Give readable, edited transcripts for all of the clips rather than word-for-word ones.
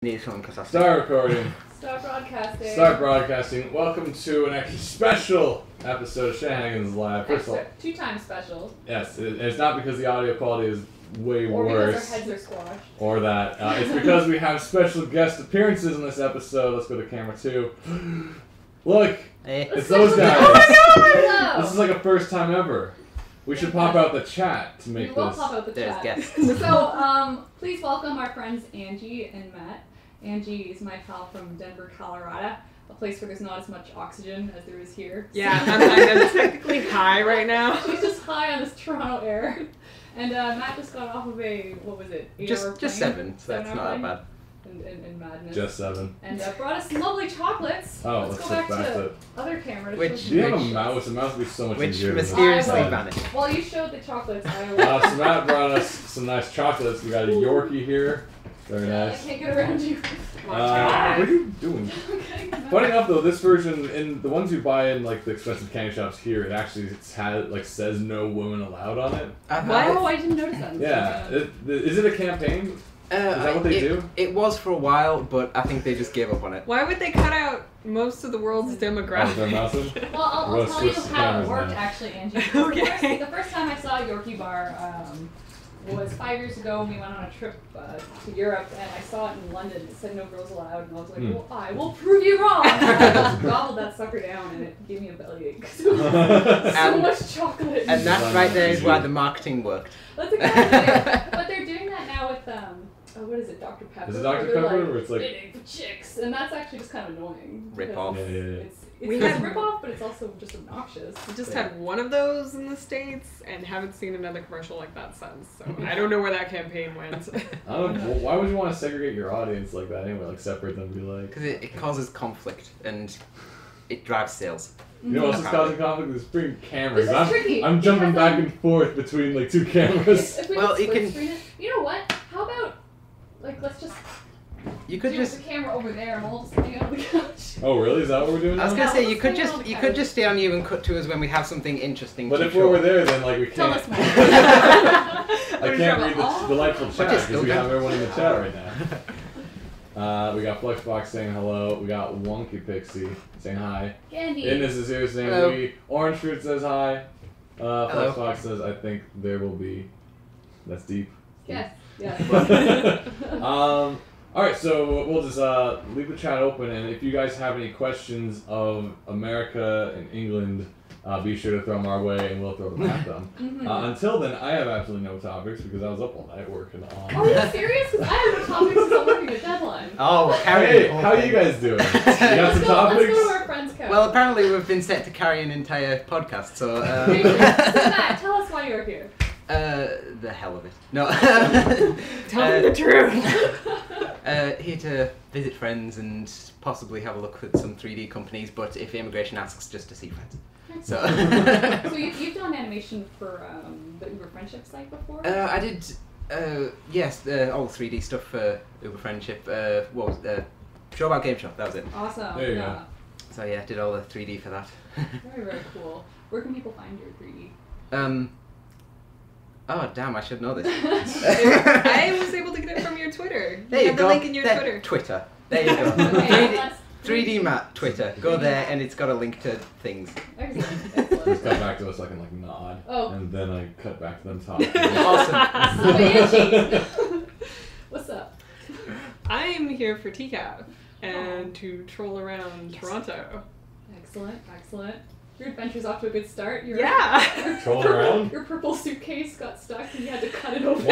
Need something because I Start recording. Start broadcasting. Start broadcasting. Welcome to an extra special episode of Shenanigans Live. First of all, 2 times special. yes, it's not because the audio quality is way or worse. Because our heads are squashed. Or that. It's because we have special guest appearances in this episode. Let's go to camera 2. Look, it's those guys. Oh my God! This is like a first time ever. We should pop out the chat to make we will this. pop out the There's chat. guests. So, please welcome our friends Angie and Matt. Angie is my pal from Denver, Colorado, a place where there's not as much oxygen as there is here. Yeah, I'm technically high right now. She's just high on this Toronto air. And Matt just got off of a, what was it, 8-hour plane? Just 7, so that's not that bad. In madness. Just 7. And brought us some lovely chocolates. Oh, let's go back to other camera. To Which- Do you have a mouse? The mouse would be so much Which easier. mysteriously I- vanished. While you showed the chocolates, I will. So Matt brought us some nice chocolates. We got a Yorkie here. Very I nice. can't get around you. What are you doing? Okay, Funny enough though, this version, in the ones you buy in like the expensive candy shops here, it actually says no women allowed on it. Wow, I didn't notice that. Yeah. Is it a campaign? Is that what they do? It was for a while, but I think they just gave up on it. Why would they cut out most of the world's Oh, they're demographic? mousing? Well, I'll We'll tell you switch how it cameras worked now. actually, Angie. Okay. The first time I saw Yorkie Bar was 5 years ago when we went on a trip to Europe, and I saw it in London. It said no girls allowed, and I was like, well, I will prove you wrong. And I just gobbled that sucker down, and it gave me a bellyache because it was so much chocolate. And that right there is why the marketing worked. That's exactly it. But they're doing that now with what is it, Dr. Pepper? Is it Dr. They're Pepper, like, or it's like- "Big for chicks," and that's actually just kind of annoying. Rip off. Yeah. It's We a had- rip off, but it's also just obnoxious. We just had one of those in the States and haven't seen another commercial like that since. So I don't know where that campaign went. I don't know. Well, why would you want to segregate your audience like that anyway? Like separate them and be like. Because it causes conflict and it drives sales. You know what's causing conflict? This freaking cameras. This is tricky. I'm jumping Because, back and forth between like 2 cameras. If we Well, could you split can- screen it, you know what? How about let's just You could do just. the camera over there and we'll just hang out on the couch. Oh really? Is that what we're doing? I was now? gonna say Yeah, you could let's hang out on the you couch. could just stay on you and cut to us when we have something interesting. But to if show. we're over there, then like we Tell can't. us more. I can't read the delightful chat just because we okay. have everyone in the chat right now. We got Flexbox saying hello. We got Wonky Pixie saying hi. Candy. Innes is here saying Hello. we. Orange Fruit says hi. Hello. Flexbox says I think there will be. That's deep. Yes. Yes. Alright, so we'll just leave the chat open, and if you guys have any questions of America and England, be sure to throw them our way, and we'll throw them at them. Until then, I have absolutely no topics because I was up all night working on. Are you serious? Because I have no topics because I'm working a deadline. Oh, carry Hey, the whole how are thing. you guys doing? You got some Let's topics? go to our friend's couch. Well, apparently we've been set to carry an entire podcast, so. So Matt, tell us why you're here. The hell of it. No. Tell me the truth. Here to visit friends and possibly have a look at some 3D companies, but if immigration asks, just to see friends. So. So you've done animation for the Uber Friendship site before? I did, yes, all 3D stuff for Uber Friendship. What was Show About Game Show, that was it. Awesome. There you yeah. So yeah, did all the 3D for that. Very, very cool. Where can people find your 3D? Oh damn, I should know this. I was able to get it from your Twitter. There you have go. the link in your There- Twitter. There you go. Okay, 3D, that's 3D Matt Twitter. Go there and it's got a link to things. Excellent. Just Excellent. cut back to us so I can like nod, Oh. and then I cut back to them talking. Awesome. So, Angie, what's up? I'm here for TCAF and to troll around Toronto. Excellent. Excellent. Your adventure's off to a good start. Yeah. Trolling around? Your purple suitcase got stuck and you had to cut it open.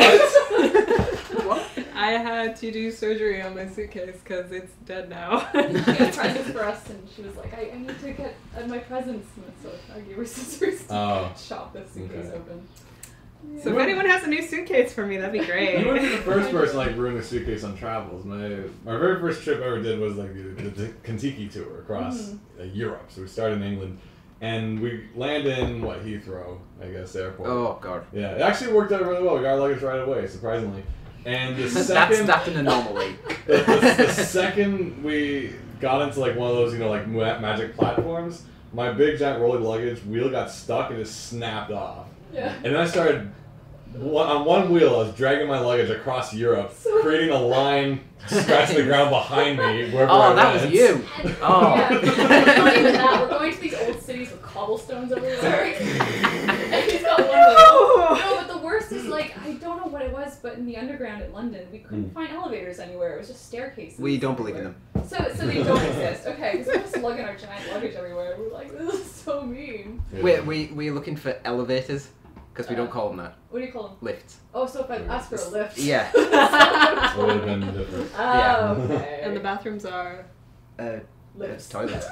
What? I had to do surgery on my suitcase because it's dead now. She had presents for us and she was like, I need to get my presents. And so I gave her scissors to Oh. chop this suitcase Okay. open. So if anyone has a new suitcase for me, that'd be great. You wouldn't be the first person like ruin a suitcase on travels. My very first trip I ever did was like the Kentucky tour across Europe. So we started in England, and we land in Heathrow, I guess, airport. Oh god. Yeah, it actually worked out really well. We got our luggage right away, surprisingly. And the second That's in a normal way. the second we got into like one of those like magic platforms, my big giant rolling luggage wheel got stuck and just snapped off. Yeah. And then I started on one wheel, I was dragging my luggage across Europe, creating a line, scratching the ground behind me wherever I Oh, that went. was you. And, Oh. yeah, it's not even that. We're going to these old cities with cobblestones everywhere. And he's got one wheel. No, but the worst is like, I don't know what it was, but in the underground at London, we couldn't find elevators anywhere. It was just staircases. We don't believe in them. So they don't exist. Okay, because we're just lugging our giant luggage everywhere. We're like, this is so mean. Yeah. We're looking for elevators, because we don't call them that. What do you call them? Lifts. Oh, so if I ask for a lift. Yeah. It would have been different. Oh, okay. And the bathrooms are. Lifts. Toilets.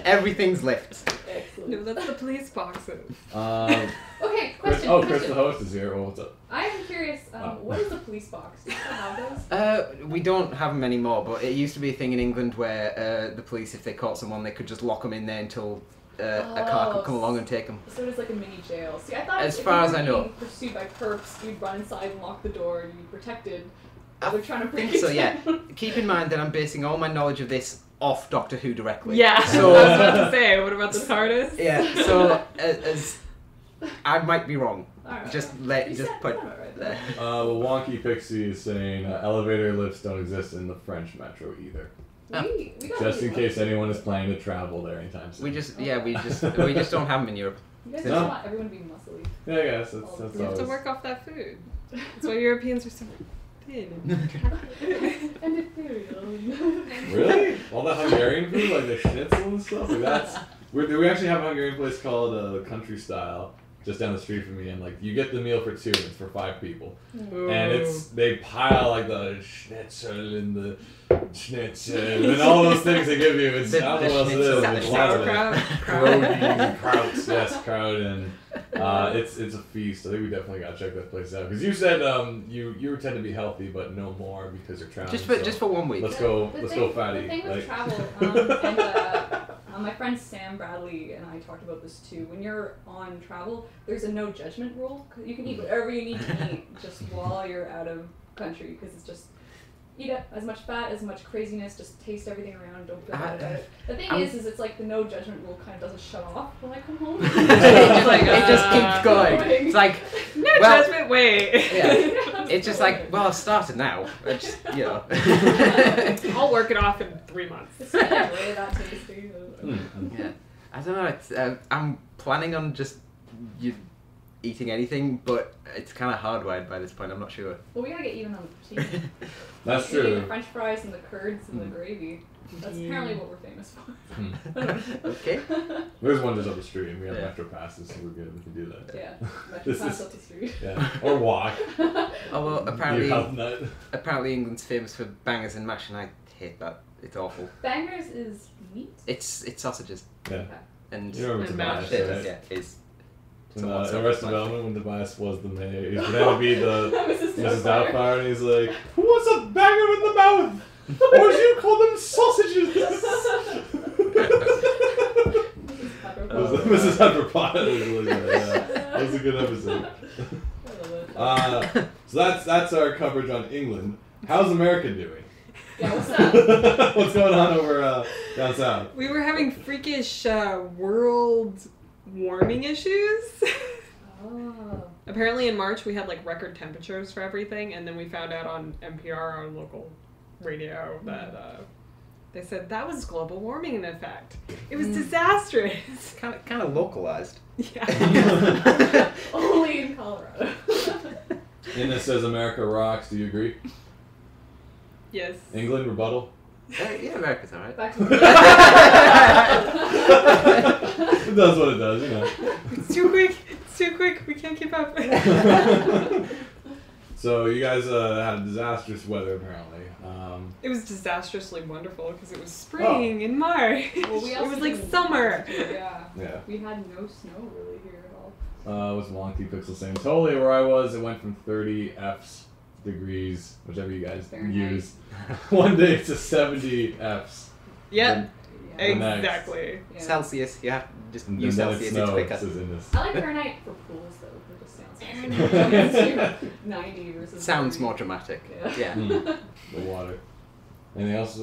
Everything's lifts. Excellent. No, that's the police boxes. Okay, Chris, question. Chris question. the host is here. Oh, what's up? I am curious, what is the police box? Do you still have those? We don't have them anymore, but it used to be a thing in England where the police, if they caught someone, they could just lock them in there until a car could come along and take them. So it was like a mini jail. See, I thought As if far you as were I know. being pursued by perps, you'd run inside and lock the door and you'd be protected. I They're trying to break think so, it yeah. down. Keep in mind that I'm basing all my knowledge of this off Doctor Who directly. Yeah. So- I was about to say, what about the TARDIS? Yeah, so as I might be wrong. Alright. Just You put said that right there. Well, Wonky Pixie is saying elevator lifts don't exist in the French metro either. We got Just in these case ones. anyone is planning to travel there anytime soon. We just don't have them in Europe. You guys No. just want everyone to be muscly. Yeah, I guess that's You have to always. work off that food. That's why Europeans are so thin. And imperial. Really? All that Hungarian food, like the schnitzel and stuff? Like that's. We actually have a Hungarian place called Country Style just down the street from me, and like you get the meal for 2 and it's for 5 people. And they pile like the schnitzel and the schnitzel and all those things they give you. It's I don't know what else it is. There's a lot of it. Pierogies, krauts, yes, kraut, and it's a feast. I think we definitely gotta check that place out because you said you tend to be healthy but no more because you're traveling. Just for 1 week. Let's go fatty. The thing with Like- travel, and my friend Sam Bradley and I talked about this too. When you're on travel, there's a no judgment rule. You can eat whatever you need to eat just while you're out of country because it's just eat up as much fat, as much craziness, just taste everything around, don't feel bad about it. The thing is it's like the no judgment rule kind of doesn't shut off when I come home. It just keeps going. It's like, No well, judgment, wait. yeah. It's just like, well, I've started now. It's, you know. I'll work it off in 3 months. It's not really that tasty. Yeah. I don't know. It's, I'm planning on just eating anything, but it's kind of hardwired by this point. I'm not sure. Well, we gotta get even on the protein. That's Eating true. the French fries and the curds and the gravy. That's apparently what we're famous for. Okay. There's one just up the street, and we have Yeah. metro passes, so we're good. We can do that. Yeah, This pass is- up the street. Yeah, or walk. Although Be a apparently, health nut. England's famous for bangers and mash, and I hate that. It's awful. Bangers is meat. It's sausages Yeah. and You remember And Tobias, mashed. right? yeah, is In somewhat Arrested self-explanatory. Development, when Tobias was the mayor, he's gonna be the Mrs. Mrs. Doubtfire. Doubtfire, and he's like, "Who wants a banger in the mouth? Or as you call them, sausages?" Mrs. Pepperpot. It was really good. Yeah. That was a good episode. So that's our coverage on England. How's America doing? Yeah, what's up? What's going on over down south? We were having freakish world warming issues. Oh. Apparently in March we had like record temperatures for everything, and then we found out on NPR, our local radio, that they said that was global warming in effect. It was disastrous. Kind of localized. Yeah. Only in Colorado. And it says America rocks. Do you agree? Yes. England rebuttal. Yeah, America's alright. Back to It does what it does, you know. It's too quick. It's too quick. We can't keep up. So you guys had disastrous weather apparently. It was disastrously wonderful because it was spring in March. Well, we it also was like didn't- summer. Yeah. Yeah. We had no snow really here at all. Was Wonky Pixel saying totally where I was? It went from 30 Fs degrees, whichever you guys Fahrenheit. use, one day to 70 Fs. Yep. Yeah. Next. Exactly. Yeah. Celsius, you have to just And use then it Celsius, it's snows quicker. in this. I like Fahrenheit for pools though. It just sounds awesome. 90 versus Sounds 30. more dramatic. Yeah. Yeah. Mm. The water. Anything else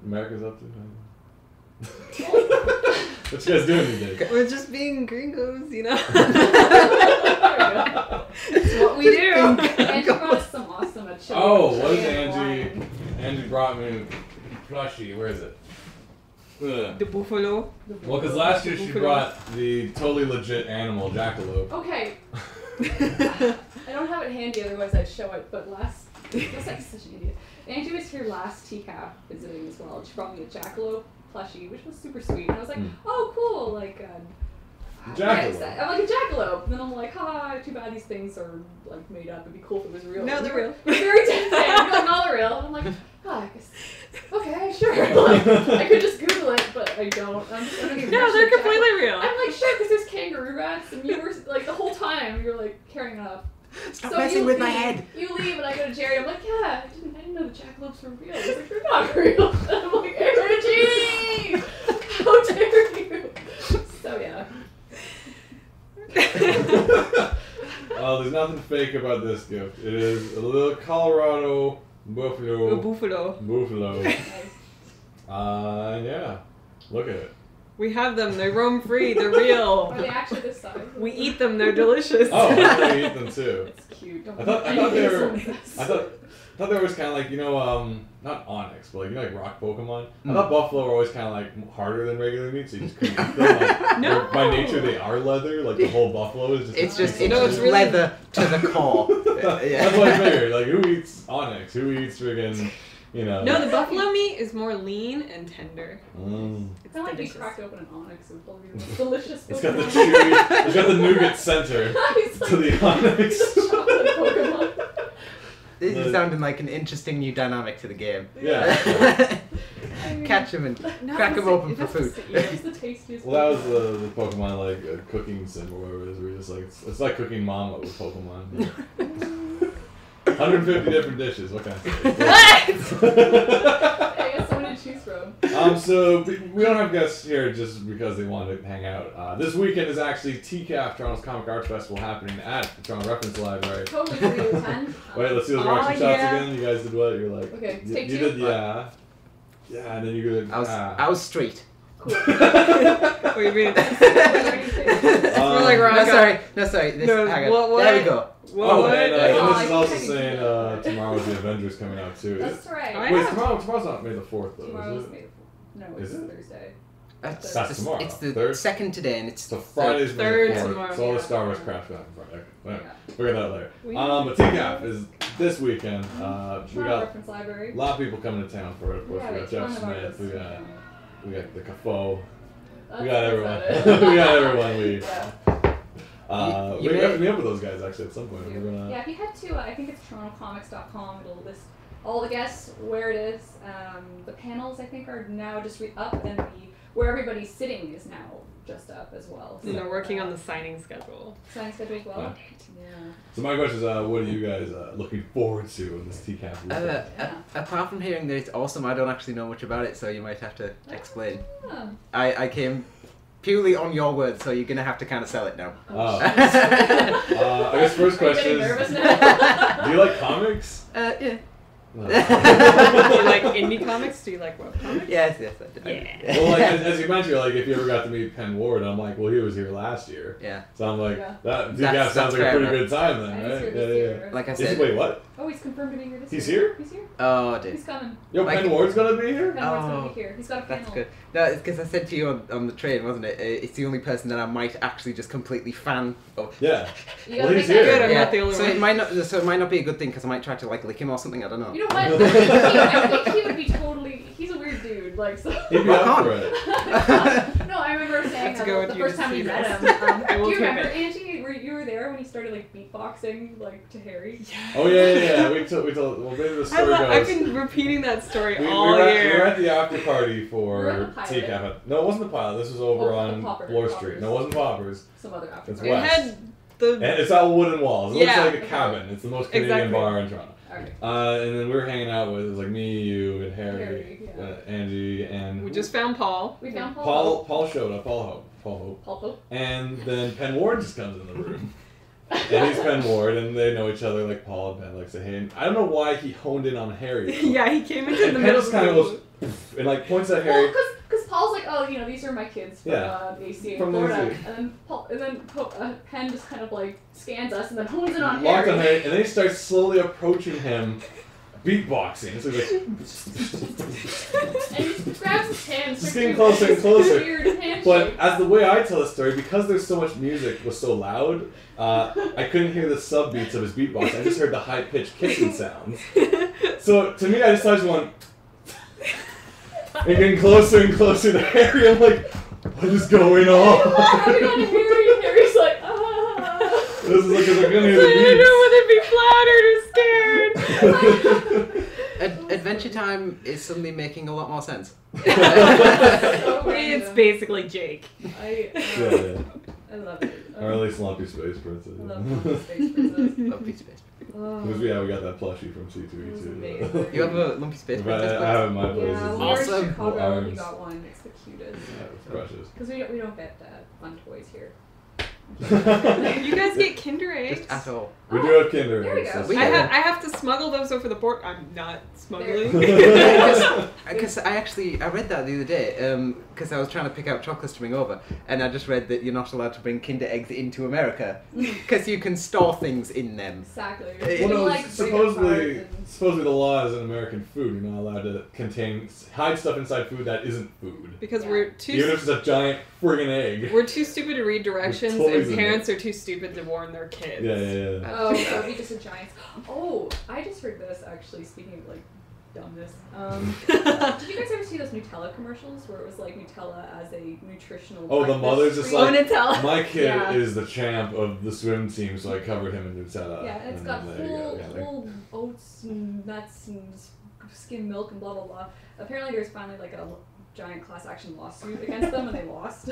America's up to? What you guys doing these days? We're just being gringos, you know? It's what we do. Angie brought us some awesome chili. Oh, what is chili and Angie? wine. Angie brought me plushie. Where is it? Ugh. The buffalo. Well, because last year she brought the totally legit animal, jackalope. Okay. I don't have it handy, otherwise I'd show it. But that's like such an idiot. Angie was here last TCAP visiting as well. And she brought me a jackalope plushie, which was super sweet. And I was like, oh, cool. Like, Jackalope. I'm like a jackalope. And then I'm like, too bad these things are like made up. It'd be cool if it was real. No, they're real. It's very tempting. You're like, no, they're real. And I'm like, I guess. Okay, sure. Like, I could just Google it, but I don't. I'm just under the No, impression they're that completely real. I'm like, sure, because there's kangaroo rats, and you were like the whole time you're like carrying it up. Stop messing with my head. You leave, and I go to Jerry. I'm like, yeah, I didn't know the jackalopes were real. He's like, they're not real. And I'm like, Angie, how dare you? So yeah. Well, there's nothing fake about this gift. It is a little Colorado buffalo. Buffalo. Nice. Yeah. Look at it. We have them. They roam free. They're real. Are they actually this size? We eat them. They're delicious. Oh, I thought you eat them too. It's cute. I thought they were. I thought they were always kind of like, you know, not onyx, but like, you know, like rock Pokemon. I thought buffalo were always kind of like harder than regular meat, so you just couldn't eat them. Like, No. By nature, they are leather. Like the whole buffalo is just. It's really- leather to the core. That's what I figured. Like, who eats onyx? Who eats friggin', you know? No, the buffalo meat is more lean and tender. It's not like we delicious. cracked open an onyx. It would probably be the most delicious. It's got the Pokemon. chewy. It's got the nougat center He's like, to the onyx. he's a chocolate Pokemon. This is sounding like an interesting new dynamic to the game. Yeah. I mean, Catch them and not crack the them open sa- for not the food. sa- yeah, it's the tastiest. Well, that was Pokemon. the Pokemon like cooking sim or whatever it is. Where you're just like it's like cooking mama with Pokemon. 150 different dishes. What can I say? I got so many to choose from. So we don't have guests here just because they want to hang out. This weekend is actually TCAF, Toronto's Comic Arts Festival, happening at the Toronto Reference Library. Totally free to attend. Wait, let's see those Oh, reaction shots yeah. again. You guys did what? You're like, Okay, you, take you two. did yeah, and then you did I was street. Cool. What do you mean? Um, like rock. No, sorry. This, No, hang on. what? There we go. Oh, and Oh, this is I also think I saying can do that. tomorrow's the Avengers coming out too. That's right. I Wait, know. tomorrow's not May the 4th though, Tomorrow's is it? May. No, Is it's it? Thursday. It's That's tomorrow. It's the Third? second today, and it's So Friday's May Third the 4th. tomorrow. So all the Yeah. Star Wars crap's going on Friday. Whatever. Yeah. Figure that out later. We- But TCAF is this weekend. We Toronto got Reference Library. a lot of people coming to town for it. Of course, Yeah, we got ton Jeff of Smith. artists. We got the Cafoe. That's- We got that's everyone. about it. We got everyone. We Yeah. You we may- have to meet up with those guys actually at some point. We're gonna. Yeah, if you head to, I think it's torontocomics.com, it'll list all the guests, where it is. The panels, I think, are now just up, and where everybody's sitting is now just up as well. And they're working on the signing schedule. signing schedule as well. Fun. Yeah. So my question is, what are you guys looking forward to in this TCAF weekend? Yeah. Apart from hearing that it's awesome, I don't actually know much about it, so you might have to explain. Ah. I came purely on your words, so you're gonna have to kind of sell it now. Oh. I guess first Are you question getting nervous is, now? do you like comics? Yeah. No. Do you like indie comics? Do you like web comics? Yes, I do. Yeah. Well, like as you mentioned, like if you ever got to meet Penn Ward, I'm like, well, he was here last year. Yeah. So I'm like, Yeah. that That's- sounds like a that's pretty fair good time then, And he's right? here Yeah, this yeah. year. Like I Is- said. Wait, what? Oh, he's confirmed to be here this He's year. here? He's here. Oh, dude. He's coming. Yo, Like- Penn Ward's gonna be here? Penn Ward's gonna Oh. be here. He's got a panel. That's good. No, it's because I said to you on the train, wasn't it? It's the only person that I might actually just completely fan of. Yeah. You Well, gotta he's make that here. Good, I'm Yeah, not the only so one. it might not be a good thing because I might try to like lick him or something. I don't know. You know what? I think he would be totally. He's a weird dude. Like so. He'd be Rock up on. for it. No, I remember saying Let's that go with the you first to time see we met this. him. I will Do you take remember, it. Angie? You were there when he started like beatboxing like to Harry? Oh yeah. We told. Well, maybe the story I've goes. been repeating that story We all were year. at the after party We for were at the pilot. TCAF. No, it wasn't the pilot. This was over Oh, on Popper. Bloor Poppers. Street. No, it wasn't Poppers. Some other after. It's It West. had the And it's all wooden walls. It Yeah. looks like a cabin. It's the most Canadian Exactly. bar in Toronto. Okay. And then we were hanging out with, it was like me, you, and Harry, Harry, yeah. Angie, and we just found Paul. We found Paul. Paul showed up, Paul Hope. Paul Pope. And then Penn Ward just comes in the room. And he's Penn Ward, and they know each other, like Paul and Penn, like say hey. And I don't know why he honed in on Harry. Yeah, he came into And the Penn middle just of kind the of goes, and like points at Harry. Well, because Paul's like, oh, oh, you know, these are my kids from Yeah. the ACA From in the Florida. ACA. And then Penn just kind of like scans us and then hones in on Locked Harry. on Harry, and then he starts slowly approaching him, beatboxing. So he's like, And he just grabs his hand and Just starts getting doing closer and this closer. weird handshake. but as the way I tell the story, because there's so much music was so loud, I couldn't hear the sub beats of his beatbox. I just heard the high pitched kissing sounds. So to me, I just started going, and getting closer and closer to Harry. I'm like, what is going on? Grabbing on Harry, and Harry's like, ah. This is like, I couldn't hear I don't know the whether to be flattered or scared. Adventure Time is suddenly making a lot more sense. So It's random. basically Jake. Yeah. I love it. Or at least Lumpy Space Princess. I love Lumpy Space Princess. Lumpy Space. Oh. Because we got that plushie from It was C2E2. amazing. You have a Lumpy Space But Princess? I have it in my place. Yeah, It's we were in Awesome. Chicago and we Arms. got one. It's the cutest. Yeah, it's precious. Because we don't get fun toys here. You guys get Kinder eggs? Just at all. We do have Kinder There we eggs. go. that's We I true. have to smuggle those over the board. I'm not smuggling. Because I read that the other day, because I was trying to pick out chocolates to bring over, and I just read that you're not allowed to bring Kinder eggs into America, because you can store things in them. Exactly. Well, You, Well, no, like, break supposedly apart and- the law is in American food. You're not allowed to hide stuff inside food that isn't food. Because Yeah. we're Even too if it's a giant friggin' egg. we're too stupid to read directions, toys and in parents are too stupid to warn their kids. Yeah. Oh, that would be just a giant. Oh, I just heard this actually. Speaking of like dumbness, did you guys ever see those Nutella commercials where it was like Nutella as a nutritional? Oh, the breakfast mother's just treat? Oh, like, Nutella. my kid Yeah. is the champ of the swim team, so I covered him in Nutella. Yeah, and it's And got there you go. Yeah, whole oats and nuts and skim milk and blah blah blah. Apparently, there's finally like a giant class action lawsuit against them, and they lost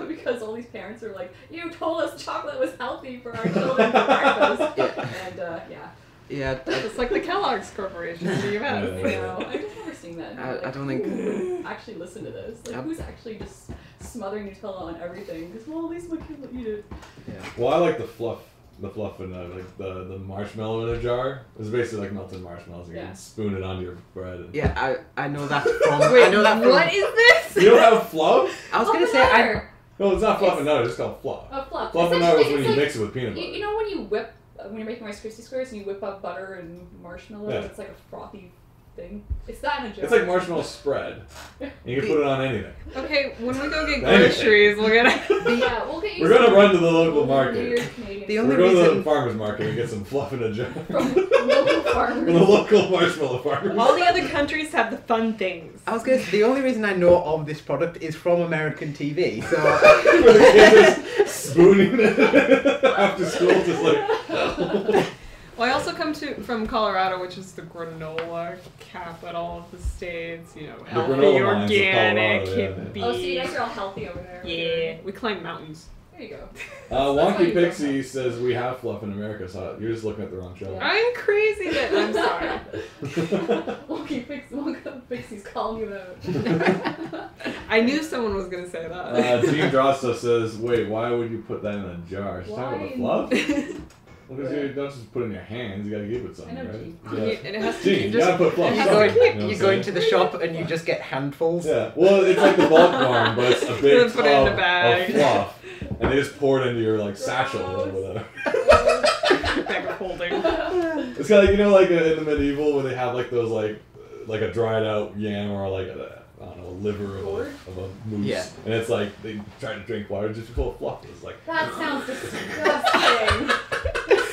because all these parents are like, "You told us chocolate was healthy for our children for breakfast," and yeah. Yeah, It's like the Kellogg's Corporation in the US. I know. I just remember seeing that. And I like, don't think- who would actually listen to this. Like, Yep. who's actually just smothering Nutella on everything? Because well, at least my kid will eat it. Well, I like the fluff in like the marshmallow in a jar. It's basically like melted marshmallows. You Yeah. can spoon it onto your bread. And... yeah, I know that from. Wait, I know that from. what is this? You don't have fluff? I was gonna say I. Butter. No, it's not fluff It's- and nutter. It's called fluff. Fluff. Fluff and nutter is when It's you like- mix it with peanut butter. You know when you whip, when you're making Rice Krispie squares and you whip up butter and marshmallow, Yeah. it's like a frothy thing. It's that in a jar. It's like marshmallow spread. And you can put it on anything. Okay, when we go get Anything. groceries, we're gonna. Yeah, we'll get you We're gonna some run to the local weird market. Canadian The stuff only We're going to the reason- farmer's market and get some fluff in a jar. from local From farmers. the local marshmallow farmers. All the other countries have the fun things. I was gonna say the only reason I know of this product is from American TV. So Where the kids are spooning it after school, just like. Well, I also come from Colorado, which is the granola capital of the states. You know, healthy, granola mines of organic, Colorado, yeah. hippie. Oh, so you guys are all healthy over there. Yeah, we climb mountains. There you go. Wonky how you Pixie says we have fluff in America, so you're just looking at the wrong show. Yeah. I'm crazy then. I'm sorry. Wonky Pixie's calling you out. I knew someone was gonna say that. Gene Drosto says, wait, why would you put that in a jar? She's talking about the fluff? Because you don't just put it in your hands, you gotta keep it something, I know, right? Gene. Yeah. And it has to Gene, be you just. gotta put fluff it you has somewhere. to go, be- You know what you I'm go saying? into the shop and you just get handfuls. Yeah, well, it's like the bulk barn, but it's a big Put it in a tub bag. of fluff, and they just pour it into your like satchel or whatever. Bag of holding. It's kind of like, you know, like in the medieval where they have like those like a dried out yam or like a, I don't know, liver Gourd? of a moose, Yeah. and it's like they try to drink water just full of fluff. It's like That sounds disgusting. That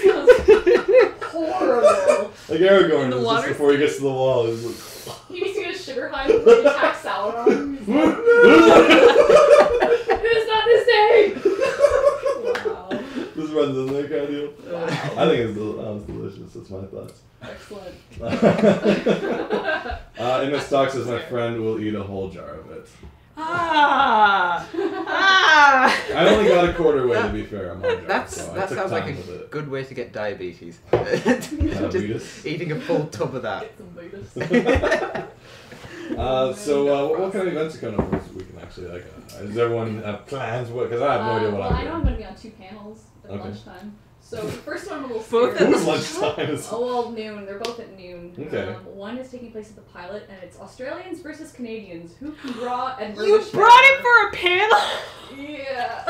sounds horrible. like Aragorn The is just water- before he gets to the wall. He's like, He needs to get a sugar high before he attacks salad on him. He's like, it is not this day. Wow. just runs in there kind of deal. Wow. I think it's delicious. That's my thoughts. Excellent. In the stock says my friend will eat a whole jar of it. Ah! Ah! I only got a quarter way to be fair on my jar. That so I that took sounds like time a with it. good way to get diabetes. Diabetes? Just eating a full tub of that. Get some Vegas. So what kind of events are coming up this weekend actually? Like, does everyone have plans? Because I have no idea what well, I'm I know I'm doing. going to be on 2 panels at Okay. lunchtime. So the first one I'm a little Both scared. at Whose lunchtime is? Oh, well, noon. They're both at noon. Okay. One is taking place at the Pilot, and it's Australians versus Canadians. Who can draw and You Mervish brought better? it for a panel? Yeah.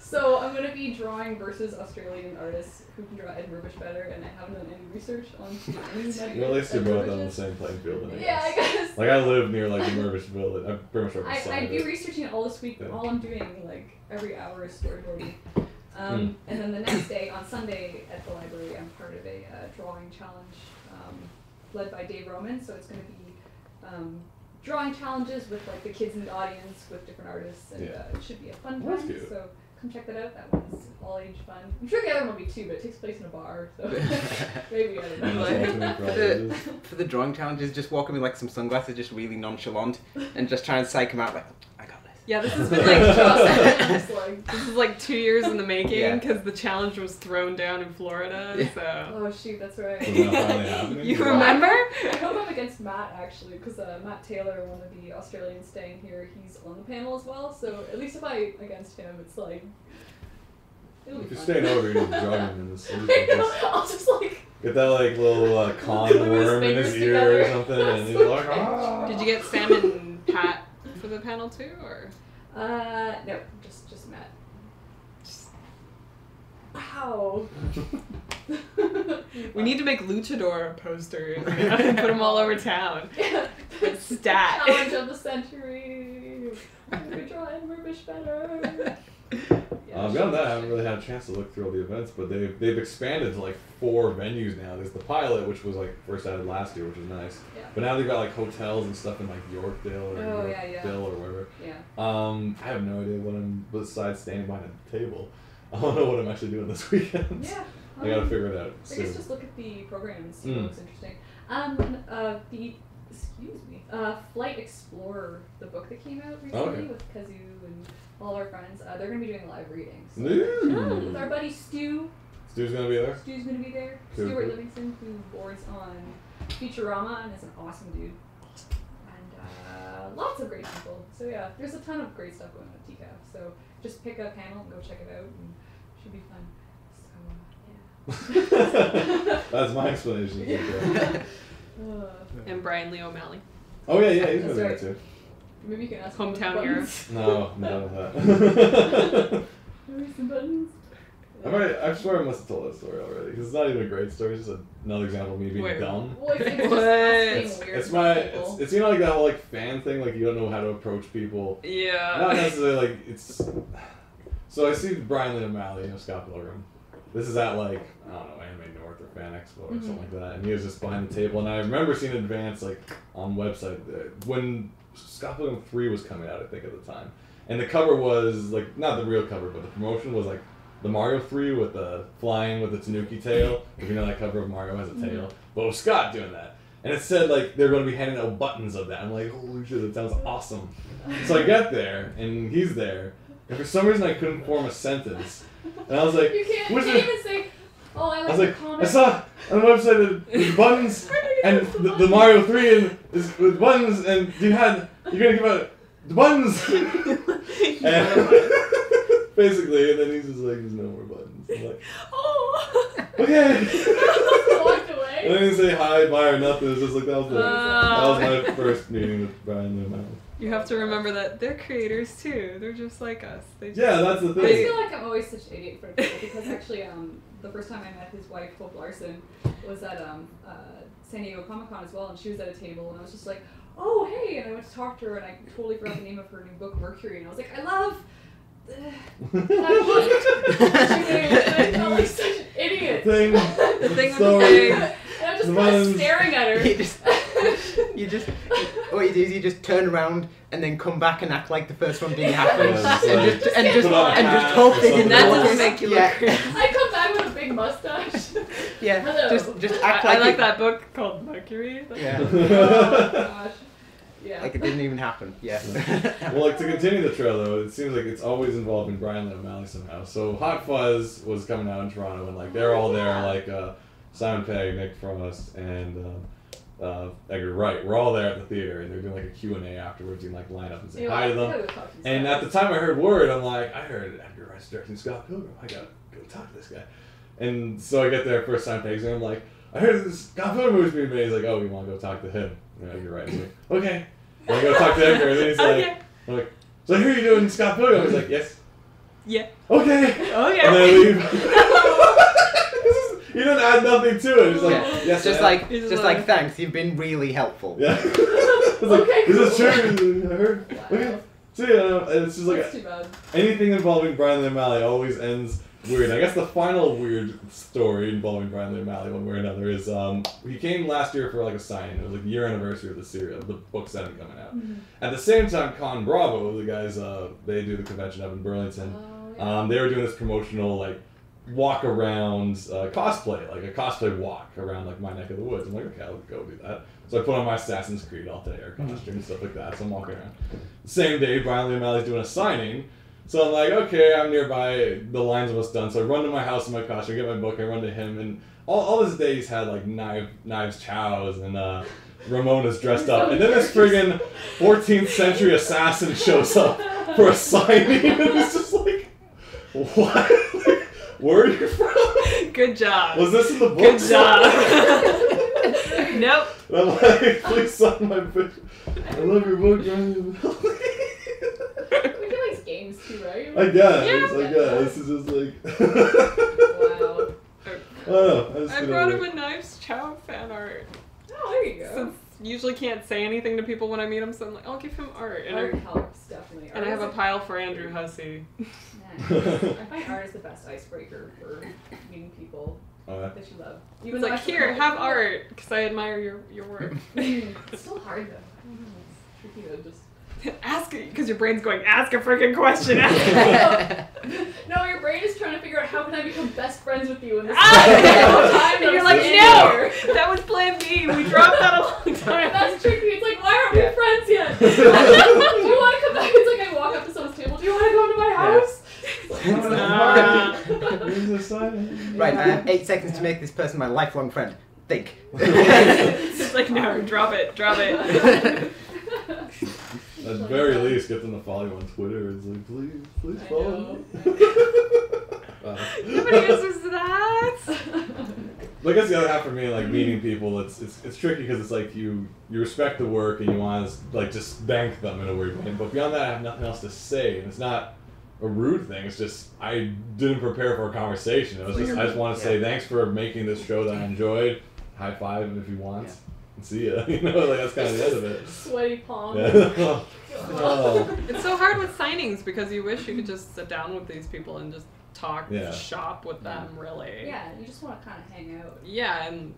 So I'm going to be drawing versus Australian artists who can draw Ed Mervish better, and I haven't done any research on any Well, at least you Ed brought them on the Mervishes. same playing field. Then, Yeah, I guess. Like I live near like the Mervish village. I'm pretty much right beside I'd be it. researching it all this week, but Yeah. all I'm doing, like, every hour is storyboarding. And then the next day, on Sunday at the library, I'm part of a drawing challenge led by Dave Roman. So it's going to be drawing challenges with like the kids in the audience with different artists, and Yeah. it should be a fun That's time. cute. So come check that out. That one's all age fun. I'm sure the other one will be too, but it takes place in a bar, so maybe I don't know. That's all for all For the drawing challenges, just walk in with like some sunglasses, just really nonchalant, and just try and psych them out like, I got this. Yeah, this has been like Just like, this is like 2 years in the making Yeah. because the challenge was thrown down in Florida. Yeah. So oh shoot, that's right. So now finally happening. you remember? I hope I'm against Matt actually, because Matt Taylor, one of the Australians staying here, he's on the panel as well. So at least if I against him, it's like it'll be If you're fun. staying over, you're just drugging him in this. I know, I'll just like. Get that like little con Glue his worm in his fingers ear together. or something, and he's like, ah. Did you get Sam and Pat for the panel too, or? No, just Matt. Wow. We need to make luchador posters and put them all over town. Yeah. Stat. Challenge of the century. We could draw Ed Mervish better. Yeah, Beyond that, I haven't really had a chance to look through all the events, but they've expanded to like 4 venues now. There's the Pilot, which was like first added last year, which was nice. Yeah. But now they've got like hotels and stuff in like Yorkdale or Oh, yeah, Yorkdale or wherever. Yeah. I have no idea what I'm besides standing behind a table. I don't know what I'm actually doing this weekend. Yeah. I gotta figure it out I guess soon. just look at the program and see what looks interesting. Flight Explorer, the book that came out recently Okay. with Kazoo and all our friends, they're going to be doing live readings. So Ooh. with our buddy Stu. Stu's gonna be there? Stu's going to be there. Cool, Stuart cool. Livingston, who boards on Futurama and is an awesome dude. And lots of great people. So yeah, there's a ton of great stuff going on at TCAF. So just pick a panel and go check it out, and it should be fun. So yeah. That's my explanation. Yeah. And Brian Lee O'Malley. Oh yeah, he's That's gonna be there right. too. Maybe you can ask Hometown hero. No, I'm done with that. Maybe some buttons. I swear I must have told that story already, because it's not even a great story, it's just another example of me being Wait. dumb. Well, it's just What? us being weird It's my, with people. it's you know like that whole like fan thing, like you don't know how to approach people. Not Yeah. necessarily like it's. So I see Brian Lee O'Malley, Scott Pilgrim. This is at like I don't know Anime North or Fan Expo or something like that, and he was just behind the table, and I remember seeing in advance like on website when Scott Pilgrim 3 was coming out, I think at the time, and the cover was like not the real cover, but the promotion was like the Mario 3 with the flying with the Tanuki tail. If you know that cover of Mario has a tail, but it was Scott doing that. And it said like they're going to be handing out buttons of that. I'm like, holy shit, that sounds awesome. So I get there and he's there, and for some reason I couldn't form a sentence. And I was like, You can't "What's even it?" say, oh, I I like was the like, comic. I saw on the website that there's buttons and the Mario 3 and is with buttons, and you're gonna give out the buttons. And basically, and then he's just like, there's no more buttons. I'm like, Oh. okay. Walked And away. I didn't say hi, bye, or nothing. It was just like that was Oh. my first meeting with Brian Lee O'Malley. You have to remember that they're creators too. They're just like us. They just, Yeah, that's the I thing. just feel like I'm always such an idiot for people because actually, the first time I met his wife, Hope Larson, was at San Diego Comic Con as well, and she was at a table, and I was just like, oh hey, and I went to talk to her, and I totally forgot the name of her new book, Mercury, and I was like, I love that book. I felt like such an idiot. Thing. The thing with the Sorry. thing. And I'm just The kind of buttons. staring at her. What you do is you just turn around and then come back and act like the first one didn't happen, Yeah, and just put on a hat hope or they didn't something. That notice. doesn't make you look Yeah. crazy. I come back with a big mustache. Yeah, Hello. just act I like like it, that book called Mercury. Yeah, Oh gosh. Yeah. like it didn't even happen. Yeah. Well, like to continue the trail though, it seems like it's always involving Brian Lee O'Malley somehow. So Hot Fuzz was coming out in Toronto, and like they're all there, like Simon Pegg, Nick Frost, and Edgar Wright. We're all there at the theater, and they're doing like a Q&A afterwards. You can like line up and say hi to them. And at the time I heard word, I'm like, I heard Edgar Wright's directing Scott Pilgrim. I gotta go talk to this guy. And so I get there, first time pigs, and I'm like, I heard this Scott Pilgrim movie's being made. He's like, oh, you want to go talk to him? Yeah, you're right. He's like, okay. And I go talk to him, and then he's like, I'm like, so I hear you doing Scott Pilgrim. He's like, yes. Yeah. Okay. Okay. And then I leave. He didn't add nothing to it. He's like, yes, just man. like thanks, you've been really helpful. Yeah. It's like, Okay, this cool. is true. I heard. Wow. Okay. So yeah, and it's just like That's too bad. anything involving Brian Lee O'Malley always ends weird. I guess the final weird story involving Brian Lee O'Malley, one way or another, is he came last year for like a signing. It was like the year anniversary of the series, of the book setting coming out. Mm-hmm. At the same time, Con Bravo, the guys, they do the convention up in Burlington. Oh, yeah. They were doing this promotional like walk around cosplay, like a cosplay walk around like my neck of the woods. I'm like, okay, I'll go do that. So I put on my Assassin's Creed Altair costume and stuff like that. So I'm walking around. The same day, Brian Lee O'Malley's doing a signing. So I'm like, okay, I'm nearby. The line's almost done. So I run to my house in my costume, get my book, I run to him, and all his days had like knives chows and Ramona's dressed up, and then this friggin' 14th century assassin shows up for a signing, and it's just like, what? Like, where are you from? Good job. Was this in the book? Good job. Nope. And I'm like, please sign my book. I love your book, Brian. We do like games too, right? I guess. This is just like. Wow. I brought him a Knives Chow fan art. Oh, there you go. Since usually can't say anything to people when I meet them, so I'm like, I'll give him art. And, Art helps, definitely. and I have a pile for Andrew Hussey. Nice. I find art is the best icebreaker for meeting people that you love. He was like, here, have art, because I admire your work. It's still hard though. I don't know. It's tricky to just. Ask it, because your brain's going, ask a freaking question. No, your brain is trying to figure out how can I become best friends with you in this And you're like, no! no, that was plan B. We dropped that a long time. That's tricky. It's like, why aren't we friends yet? Do you want to come back? It's like I walk up to someone's table. Do you want to come to my house? Right, I have 8 seconds to make this person my lifelong friend. Think. It's like, no, drop it. At the very least, get them to follow you on Twitter. It's like, please follow me. Nobody uses that. But I guess the other half for me, like meeting people, it's tricky because it's like you respect the work and you want to like just thank them in a weird way. But beyond that, I have nothing else to say, and it's not a rude thing. It's just I didn't prepare for a conversation. It was just I just want to say thanks for making this show that I enjoyed. High five him if he wants. And see ya. You know, like that's kind of the end of it. Sweaty palm. Yeah. Oh. It's so hard with signings because you wish you could just sit down with these people and just talk, shop with them, really. Yeah, you just want to kind of hang out. Yeah, and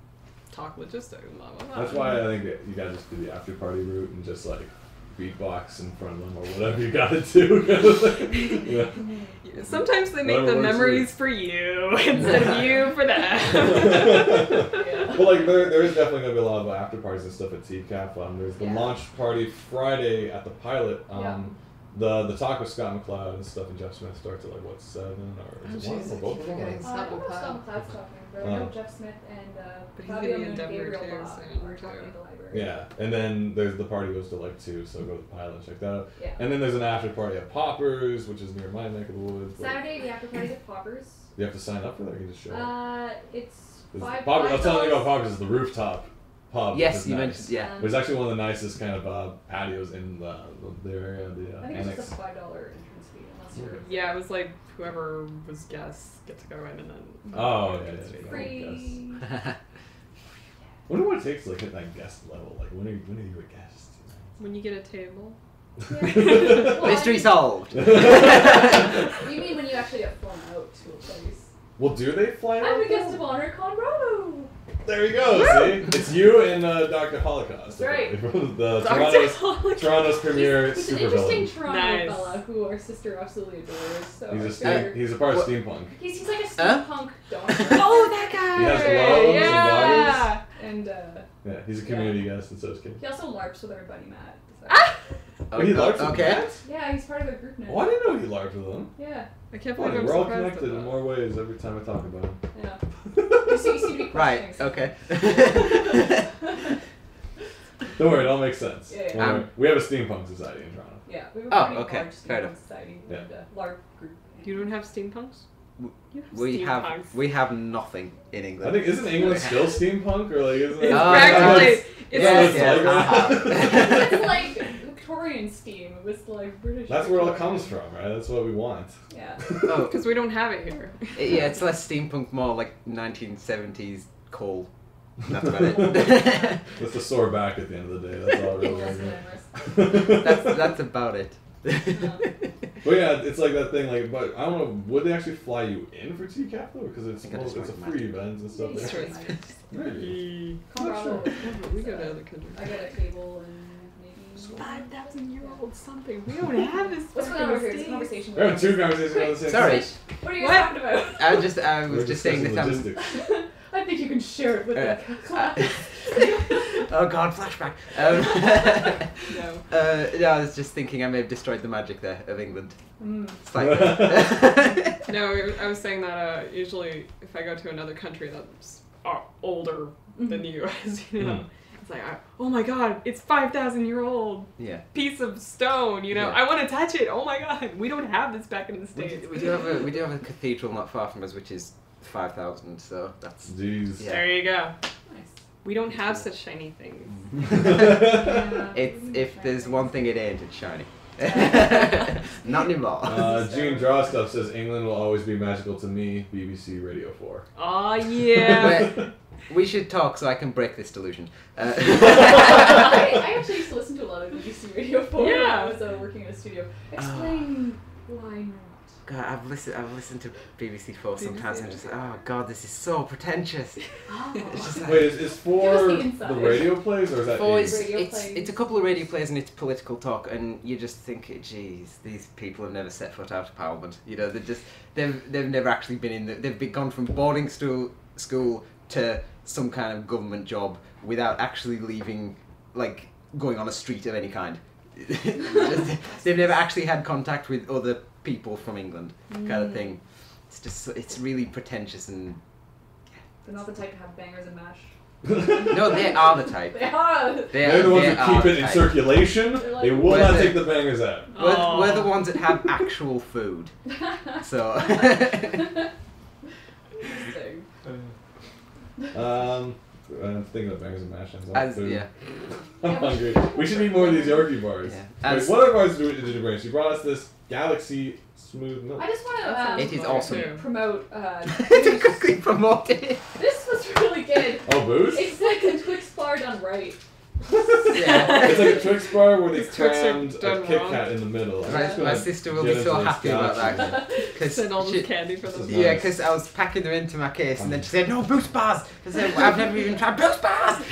talk logistics. Blah, blah, blah. That's why I think that you gotta just do the after party route and just like beatbox in front of them or whatever you gotta do. Yeah. Sometimes they make Whatever the works memories for you instead of you for them. Yeah. Well, like there is definitely gonna be a lot of after parties and stuff at TCAF. There's the launch party Friday at the pilot. The talk with Scott McCloud and stuff and Jeff Smith starts at like what 7 or is it 1 or both of them? I don't know if Scott McCloud's talking, but I know Jeff Smith and But he's Fabio gonna be in and Denver Gabriel too, Bach soon, are too. talking at the library. Yeah, and then there's the party goes to like 2, so go to the pilot and check that out. Yeah. And then there's an after party at Poppers, which is near my neck of the woods. but Saturday, the after party's at Poppers. You have to sign up for that. Or you can just show up. It's I'll $5. tell you about Poppers is the rooftop pub. Yes, which is you nice. mentioned, yeah. It was actually one of the nicest kind of patios in the area, the I think annex. it's just a $5 entrance fee unless you're Yeah, it was like whoever was guests get to go in and then. Oh, It's yeah. free. I wonder what it takes to like hit that guest level. Like when are you a guest? When you get a table. Well, Mystery solved. You mean when you actually get flown out to a place? Well, do they fly out? I'm the guest of honor, Con Bravo. There you go. See, it's you and Dr. Holocaust. That's right. The Dr. Toronto's premier He's an interesting supervillain. Toronto Nice. fella who our sister absolutely adores. So He's a part of steampunk. he's like a steampunk doctor. Oh, that guy! He has gloves and yeah. And Yeah, he's a community guest, and so is Kim. he also LARPs with our buddy Matt. So. Oh, he LARPs with Okay. Matt? Yeah, he's part of a group now. Oh, I didn't know he LARPed with them. Yeah, I can't Well, believe I'm we're all surprised connected at in that. more ways every time I talk about him. yeah. You seem to be Right, questioning okay. Don't worry, it all makes sense. Yeah, yeah. Don't worry. We have a steampunk society in Toronto. Yeah, we have Oh, a pretty okay, large fair steampunk enough. society Yeah. and LARP group. You don't have steampunks? we have nothing in I England. think isn't England still steampunk or like isn't it? It's Oh, practically. yes, It's yes, It's like Victorian steam. It was like British. That's where it all Victorian. comes from, right? That's what we want. Yeah. Oh, because we don't have it here. yeah, it's less steampunk, more like 1970s coal. That's about it. That's the sore back at the end of the day. That's all really Less is. glamorous. that's about it. But yeah, it's like that thing. Like, but I don't know. Would they actually fly you in for TCAP though? Because it's I think I just it's a went free mad. event and stuff. Yeah, There. it's Sure. Maybe. Come Bravo. We go to other countries. I got a table and maybe. 5,000-year-old something. We don't have this. What's back going in on the over here? It's a States. conversation. We're having two conversations at the same Sorry. time. What are you guys talking about? I We're was just saying that discussing logistics. I think you can share it with the class. oh god, flashback. No. Yeah, I was just thinking I may have destroyed the magic there of England. Mm. Slightly. No, I was saying that usually if I go to another country that's older than you, as you know, it's like, oh my god, it's 5,000-year-old Yeah. piece of stone. You know, Yeah. I want to touch it. Oh my god, we don't have this back in the States. We do have a cathedral not far from us, which is 5,000. So that's. Jeez. Yeah. There you go. Nice. We don't have such shiny things. Yeah. If there's one thing it ain't, it's shiny. Not anymore. Gene Draw Stuff says England will always be magical to me. BBC Radio 4. Oh yeah. Wait, we should talk so I can break this delusion. I actually used to listen to a lot of BBC Radio 4 when Yeah. I was working in a studio. Explain why not. God, I've listened to BBC 4 sometimes and I'm just like, BBC. oh god, this is so pretentious. Oh. It's just like, Wait, is Give for us the the inside. radio plays or is that Four eight? is, Radio it's plays. a couple of radio plays and it's political talk, and you just think, geez, these people have never set foot out of Parliament. You know, they've never actually been in they've been gone from boarding school to some kind of government job without actually leaving, like going on a street of any kind. They've never actually had contact with other people from England, kind of thing. It's really pretentious and. They're not the type to have bangers and mash. No, they are the type. They are. They're the ones that keep it in type. circulation. They're like- They will Where's not it? take the bangers out. We're the ones that have actual food. So. Interesting. I'm thinking of bangers and mash. Yeah. I'm hungry. We should eat more of these Yorkie bars. Yeah. Wait, what other bars did you bring? She brought us this Galaxy Smooth Milk. I just want It is to awesome. promote. To quickly promote it. This was really good. Oh, booze? It's like a Twix bar done right. Yeah. It's like a Twix bar where they These Twix are crammed a done Kit wrong. Kat in the middle. I'm My, just my gonna sister will get be so into this happy about Galaxy. that. Because Send all this candy for them. yeah, because I was packing them into my case and then she said, no, Boost Bars! I said, I've never even tried Boost Bars!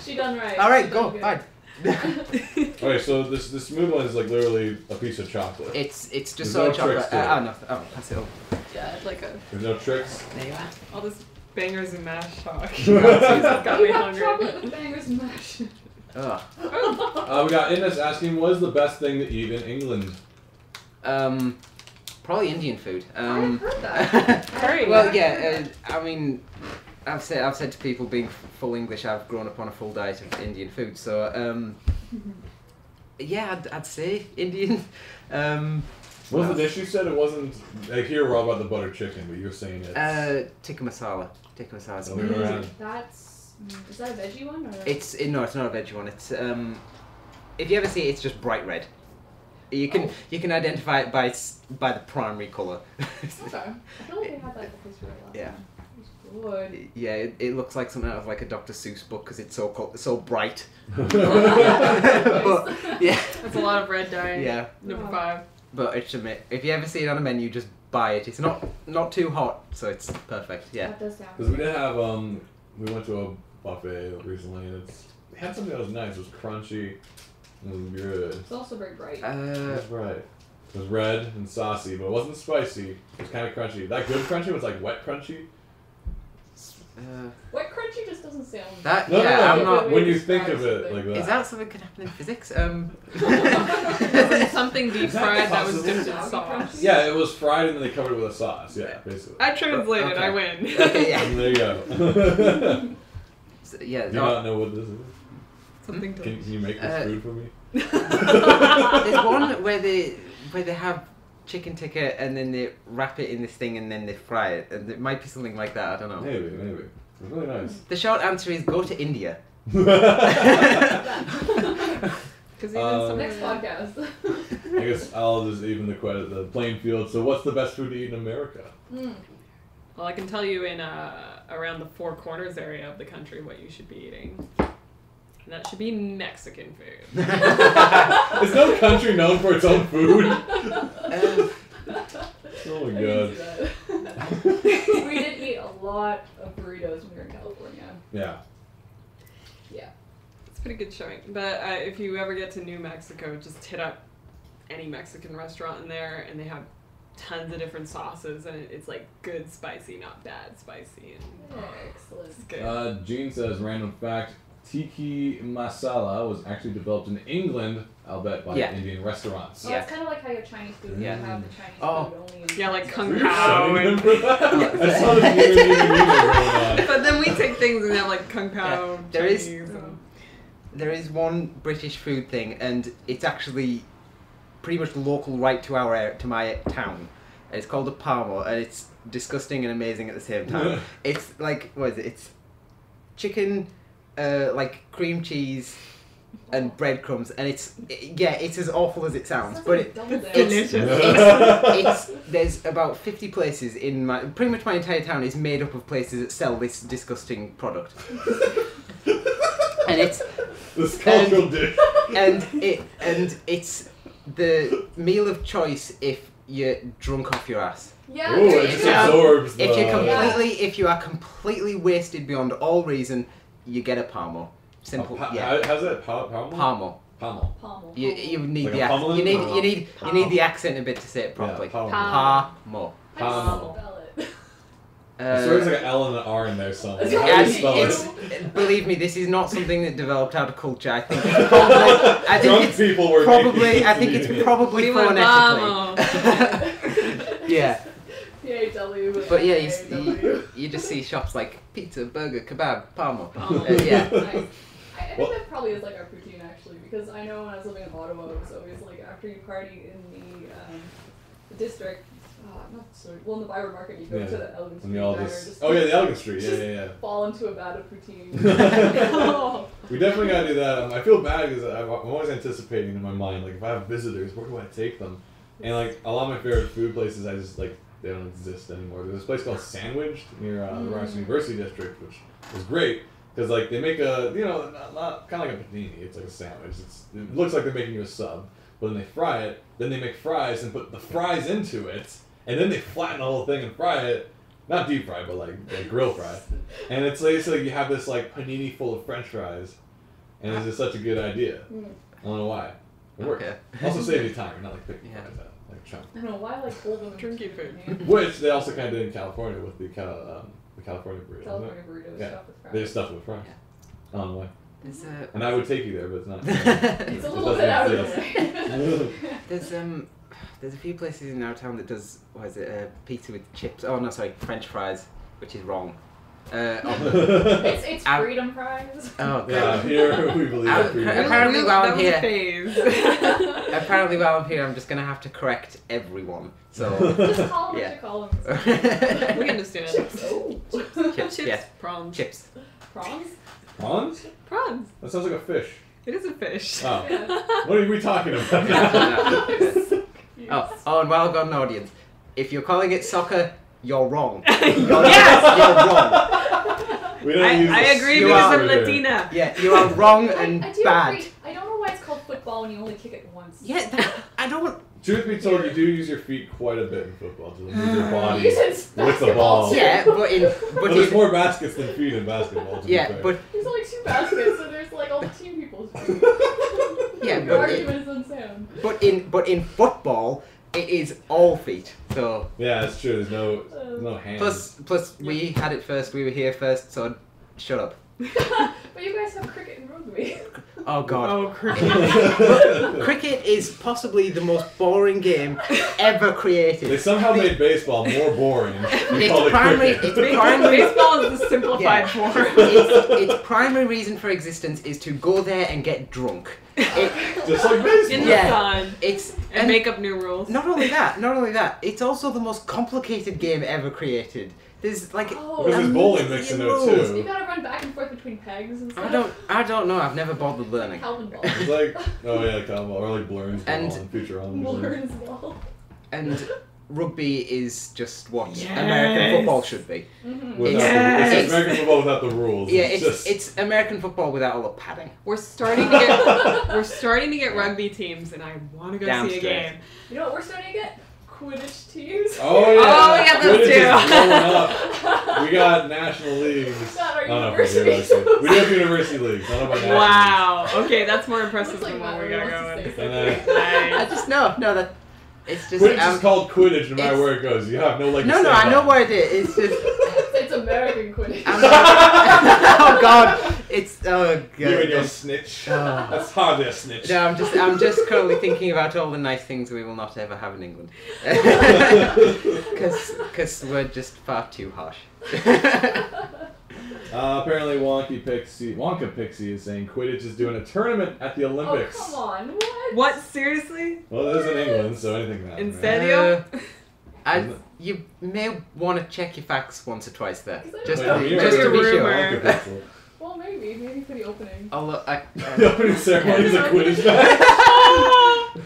She done right. Alright, She go, done fine. Okay, so this smooth one is like literally a piece of chocolate. It's just There's so no chocolate. tricks to it. Oh, no. Oh, pass it over. Yeah, like There's no tricks. There you are. all this bangers and mash talk. Yeah. Got me You have hungry. chocolate with bangers and mash. Oh. We got Ines asking, what is the best thing to eat in England? Probably Indian food. I've heard that. Curry. Well, yeah. I mean, I've said to people being full English, I've grown up on a full diet of Indian food. So, yeah, I'd say Indian. What was the dish you said? It wasn't. Like here we're all about the butter chicken, but you're saying it's. Tikka masala. Tikka masala. is Oh, really you're good. right. That's. Is that a veggie one? Or? No, it's not a veggie one. It's if you ever see it, it's just bright red. You can identify it by the primary color. Okay. I feel like they had that at the place where I last Yeah. time. Good. Yeah, it looks like something out of like a Dr. Seuss book because it's so bright. But yeah, That's a lot of red dye. yeah. Number 5. But it should if you ever see it on a menu, just buy it. It's not too hot, so it's perfect. Yeah. That does sound. Because we did have we went to a buffet recently and it had something that was nice. It was crunchy. It was good. It's also very bright. It was right. It was red and saucy, but it wasn't spicy. It was kind of crunchy. That good crunchy was like wet crunchy. Wet crunchy just doesn't sound. That No, yeah, no, I'm no. not. When you think of it like that. Is that something that could happen in physics? Something deep Is that fried that was possible? dipped in Soggy sauce. crunchy? Yeah, it was fried and then they covered it with a sauce. Yeah, basically. I translated. Okay. I win. Okay, yeah. And there you go. So, yeah. Do you not know what this is? Something Can you make this food for me? There's one where they have chicken tikka and then they wrap it in this thing and then they fry it. And it might be something like that. I don't know. Maybe. It's really nice. The short answer is go to India. Because even some Next podcast. I guess I'll just even the playing field. So, what's the best food to eat in America? Well, I can tell you in around the Four Corners area of the country what you should be eating. And that should be Mexican food. Is no country known for its own food? Oh my god. We did eat a lot of burritos when we were in California. Yeah. It's pretty good showing. But if you ever get to New Mexico, just hit up any Mexican restaurant in there, and they have tons of different sauces, and it's like good spicy, not bad spicy. And Excellent. it's good. Gene says, random fact, tiki masala was actually developed in England, I'll bet, by Indian restaurants. Oh, it's kind of like how you have Chinese food. Yeah. You have the Chinese food only in Yeah, like Mexico. kung Were you pao. shunning them for that? I saw this weird going on. But then we take things and have like kung pao, there is- Chinese, and There is one British food thing, and it's actually pretty much local right to my town. It's called a parmo, and it's disgusting and amazing at the same time. It's like, what is it? It's chicken, like cream cheese, and breadcrumbs, and it's as awful as it sounds. Sounds But like double dip. it's there's about 50 places in pretty much my entire town is made up of places that sell this disgusting product. And it's This cultural dish. and it's the meal of choice if you're drunk off your ass. Yeah, Ooh, there it you just go. absorbs the... If you are completely wasted beyond all reason, you get a parmo. Simple. How's that? Palmo? Parmo. Palmo. Pommel. You need Like the a accent. pummeling? You need the accent a bit to say it properly. Yeah, palmo. Parmo. How do you Pommel. spell it? I'm sure there's like an L and an R in there somewhere. How do And you spell it's, it? believe me, this is not something that developed out of culture. I think it's probably. Drunk people were Probably. making I think it's probably We went phonetically. Yeah. P-A-W. But yeah, A-W. you just see shops like pizza, burger, kebab, parmo. Parmo. Yeah. Nice. I think that probably is like our poutine actually, because I know when I was living in Ottawa, it was always like after you party in the district, not so well in the Byward Market, you go Yeah. to the Elgin And Street you all diner, just... Oh yeah, the Elgin Street. just Yeah. fall into a vat of poutine. We definitely gotta do that. I feel bad because I'm always anticipating in my mind, like if I have visitors, where do I take them? And like a lot of my favorite food places, I just like they don't exist anymore. There's this place called Sandwiched near the Ryerson University District, which is great because like they make a not kind of like a panini. It's like a sandwich. It looks like they're making you a sub, but then they fry it. Then they make fries and put the fries into it, and then they flatten the whole thing and fry it. Not deep fry, but like grill fry. And it's like you have this like panini full of French fries, and it's just such a good idea. I don't know why. It works. Okay. Also save you time. You're not like picking Yeah. fries out like a chunk. I don't know why like old women Drinky food. Which they also kind of did in California with the California burrito. California burritos Yeah. stuffed with fries. They just stuffed it with fries. I don't know why. There's And I would take you there, but it's not. It's a little bit out of the way. there's a few places in our town that does pizza with chips. Oh no, sorry, French fries, which is wrong. It's Out- freedom fries. Oh Yeah, god. here we believe Out- that freedom. Apparently while I'm here- Apparently, while I'm here, I'm just gonna have to correct everyone. So Just call them Yeah. what you call them. we understand. Chips. Oh. chips, yeah, Prawns. chips. Prawns? Prawns? Prawns. That sounds like a fish. It is a fish. Oh. Yeah. What are we talking about? Oh, and while I've got an audience, if you're calling it soccer, you're wrong. Yes! You're wrong. We don't use I the agree You because are- I'm Latina. Yeah, you are wrong and I do bad. agree. I don't know why it's called football when you only kick it once. Yeah, I don't. Truth be told, you do use your feet quite a bit in football to move your body You said with the basketball, ball. too. Yeah, but But there's more baskets than feet in basketball. To be yeah, fair. but There's only 2 baskets, so there's like all the team people's feet. yeah, Your but argument is unsound. in football, it is all feet. So Yeah, that's true. There's no hands. plus we had it first. We were here first. So shut up. But you guys have cricket and rugby. Oh god. Oh, cricket. Cricket is possibly the most boring game ever created. They somehow made baseball more boring. We called it cricket. Baseball is the simplified form. Its primary reason for existence is to go there and get drunk. Just like baseball. In the Yeah. sun. It's And make up new rules. Not only that, it's also the most complicated game ever created. There's like Because there's bowling mixed in there You too. gotta run back and forth between pegs and stuff. I don't know. I've never bothered learning. Calvin ball. It's like, oh yeah, Calvin, or like Blurns Ball And- and Futurama. Blurns ball. And rugby is just what Yes. American football should be. Mm-hmm. Without Yes. it's American football without the rules. Yeah, just, it's American football without all the padding. We're starting to get rugby teams, and I want to go see a Downstairs. game. You know what we're starting to get? Quidditch teams. Oh yeah. Oh, we got those Quidditch is too. blowing up. We got national leagues. Not our No, university. we do have university leagues. Not about national Wow. Okay, that's more impressive Looks like than what we got Mario wants to going. say leagues. And I Nice. just no that it's just Quidditch is called Quidditch no matter it's- where it goes. You have no like. no, I know what it is. It's just It's American Quidditch. oh god, it's oh god. You and your snitch. Oh. That's hardly a snitch. No, I'm just currently thinking about all the nice things we will not ever have in England, because we're just far too harsh. Apparently, Wonka Pixie is saying Quidditch is doing a tournament at the Oh, Olympics. come on. What? What? Seriously? Well, it is in England, so anything can happen. In right? serio? You may want to check your facts once or twice there, Is that just a- Wait, just to be Rumor. sure. Wonka Pixel. Well, maybe for the opening. Although The opening ceremony is a Quidditch match.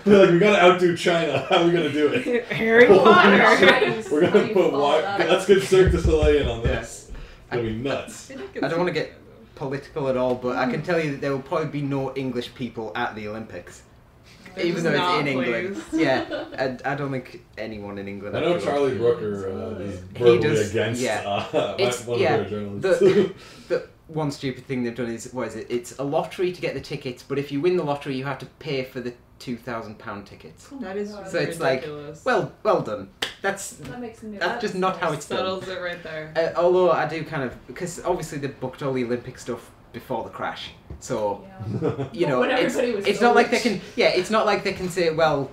They're like, we gotta outdo China. How are we gonna do it? Harry Oh, Potter. Chinese We're gonna funny put follow that. let's get Cirque du Soleil in on this. It's gonna be nuts. I don't want to get political at all, but I can tell you that there will probably be no English people at the Olympics. Even though Not, it's in England. please. Yeah, I don't think anyone in England. I know actually Charlie Brooker is verbally does- against yeah. It's- one yeah, of their journalists. The one stupid thing they've done is, what is it? It's a lottery to get the tickets, but if you win the lottery, you have to pay for the £2,000 tickets. That is So So it's like, ridiculous. well done. That's That makes me. that's just not how it's done. Settles it right there. Although I do kind of, because obviously they booked all the Olympic stuff before the crash, so Yeah. you know When it's everybody was it's so not like they rich. can it's not like they can say, well,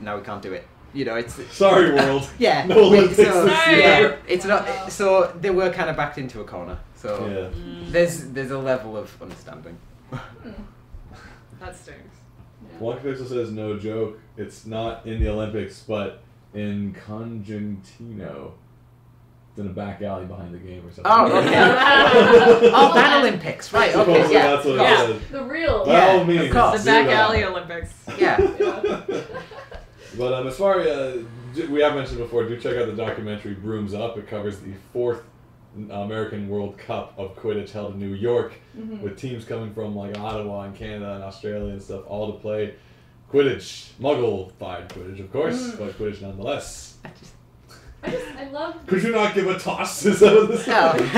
now we can't do it. You know, it's Sorry, world. yeah. No Olympics so, this yeah, year. it's Wow. not. So they were kind of backed into a corner. So Yeah. there's a level of understanding. That stinks. Wonka Pixel says, no joke, it's not in the Olympics, but in Conjantino. It's in a back alley behind the game or something. Oh, okay. Oh, that Olympics, right? Okay, Supposedly yeah. that's what Yeah. it said. The real. By Yeah, all of means, course. The do back that. alley Olympics. Yeah. Yeah. But as far as we have mentioned before, do check out the documentary Brooms Up. It covers the 4th American World Cup of Quidditch held in New York, Mhm. with teams coming from like Ottawa and Canada and Australia and stuff, all to play Quidditch. Muggle-fied Quidditch, of course, but Quidditch nonetheless. I love. Could you not give a toss? Is that what this No. is?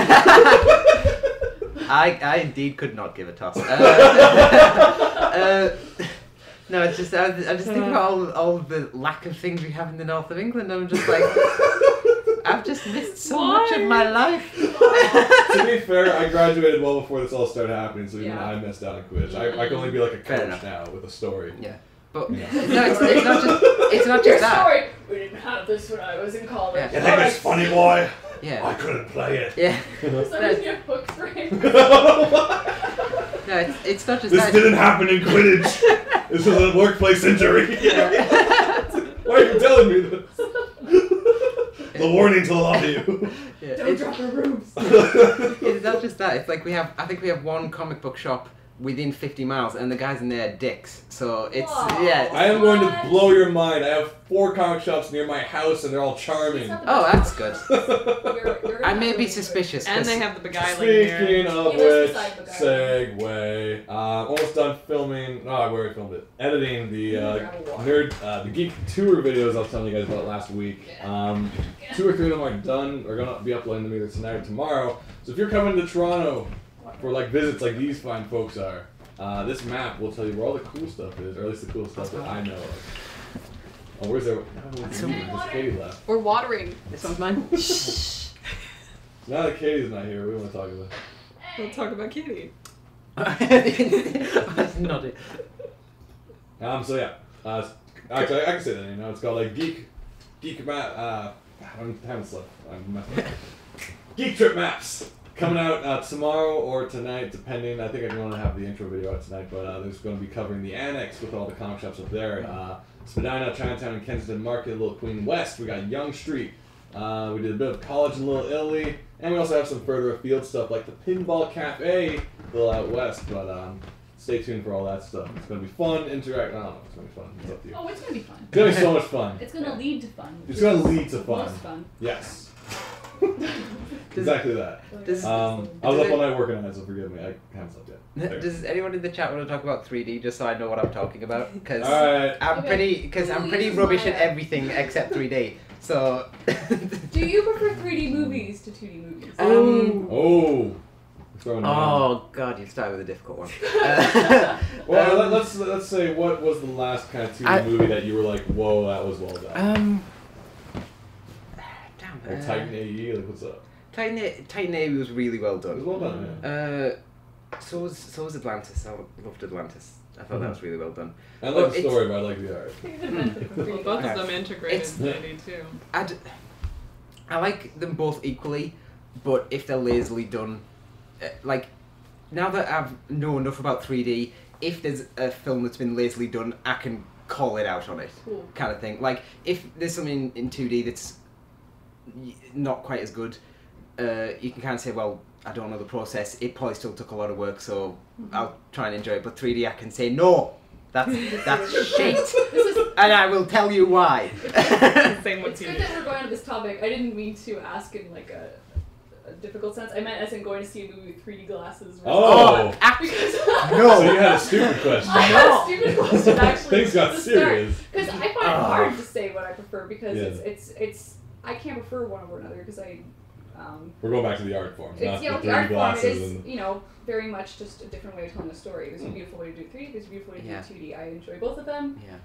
I indeed could not give a toss. No, it's just I just think about all the lack of things we have in the north of England. I'm just like, I've just missed so much of my life. To be fair, I graduated well before this all started happening, so even Yeah. I missed out on Quidditch. I can only be like a Fair coach enough. now with a story. Yeah, but Yeah. no, it's not Your just that. story. We didn't have this when I was in college. Yeah. You think it's funny, boy? I Yeah, couldn't play it. yeah. For some reason, you have hooks for him. No, it's not just This that. didn't happen in Quidditch. This was a workplace injury. Why are you telling me this? The warning to a lot of you. Yeah, Don't it's, drop your rooms. it's not just that. It's like I think we have one comic book shop within 50 miles, and the guys in there are dicks. So it's Whoa. yeah. I am going to What? blow your mind. I have 4 comic shops near my house, and they're all charming. It's not the Oh, best that's good. You're I may not be really suspicious. And 'cause- they have the beguiling here. Speaking of He lives which, beside the guy. segue. Almost done filming. No, I already filmed it. Editing the the Geek Tour videos I was telling you guys about last week. 2 or 3 of them are done. Are gonna be uploading them either tonight or tomorrow. So if you're coming to Toronto for like visits like these fine folks are, this map will tell you where all the cool stuff is, or at least the cool stuff that I know of. Oh, where's there? There's Katie left. We're watering. This one's mine. Now that Katie's not here, we want to talk about. We'll talk about Katie. That's not it. So yeah, actually I can say that name now. It's called like Geek Map. I haven't slept. I'm messing up. Geek Trip Maps. coming out tomorrow or tonight, depending. I think I'm going to have the intro video out tonight, but there's going to be covering the annex with all the comic shops up there. Spadina, Chinatown, and Kensington Market, Little Queen West. We got Young Street. We did a bit of college in Little Italy, and we also have some further afield stuff like the Pinball Cafe, a little out west. But stay tuned for all that stuff. It's going to be fun, interact. I don't know. It's going to be fun. It's up to you. Oh, it's going to be fun. It's going to be so much fun. It's going to lead to fun. It's going to lead to fun. Most fun. Yes. Exactly that. Does- I was up all night working on it, so forgive me. I haven't slept yet. There. Does anyone in the chat want to talk about 3D just so I know what I'm talking about? Because Alright. I'm pretty rubbish at everything except 3D. So. Do you prefer 3D movies to 2D movies? Oh. Throwing it out. Oh God, you've started with a difficult one. Well, let's say what was the last kind of 2D movie that you were like, whoa, that was well done. Damn. Like Titan AE, like what's up? Titan A was really well It was done. well done, yeah. So was Atlantis. I loved Atlantis. I thought that was really well done. I like Well, the story, but I like the art. Well, both of them integrated It's- 3D too. I like them both equally, but if they're lazily done, like now that I've know enough about 3D, if there's a film that's been lazily done, I can call it out on it, Cool. kind of thing. Like if there's something in 2D that's not quite as good, you can kind of say, well, I don't know the process. It probably still took a lot of work, so I'll try and enjoy it. But 3D, I can say no. That's shit, and I will tell you why. Same with It's good 2D. that we're going on this topic. I didn't mean to ask in like a difficult sense. I meant as in going to see a movie with 3D glasses. versus- Oh! Because No. So you had a stupid question. I had a stupid question actually. Things got serious. Because I find it hard to say what I prefer because Yeah. it's I can't prefer one over another because We're going back to the art forms, not it's, the with 3D the art form, it glasses. is, And very much just a different way of telling a story. There's a beautiful way to do 3D, there's a beautiful way to Yeah. do 2D. I enjoy both of them. Yeah.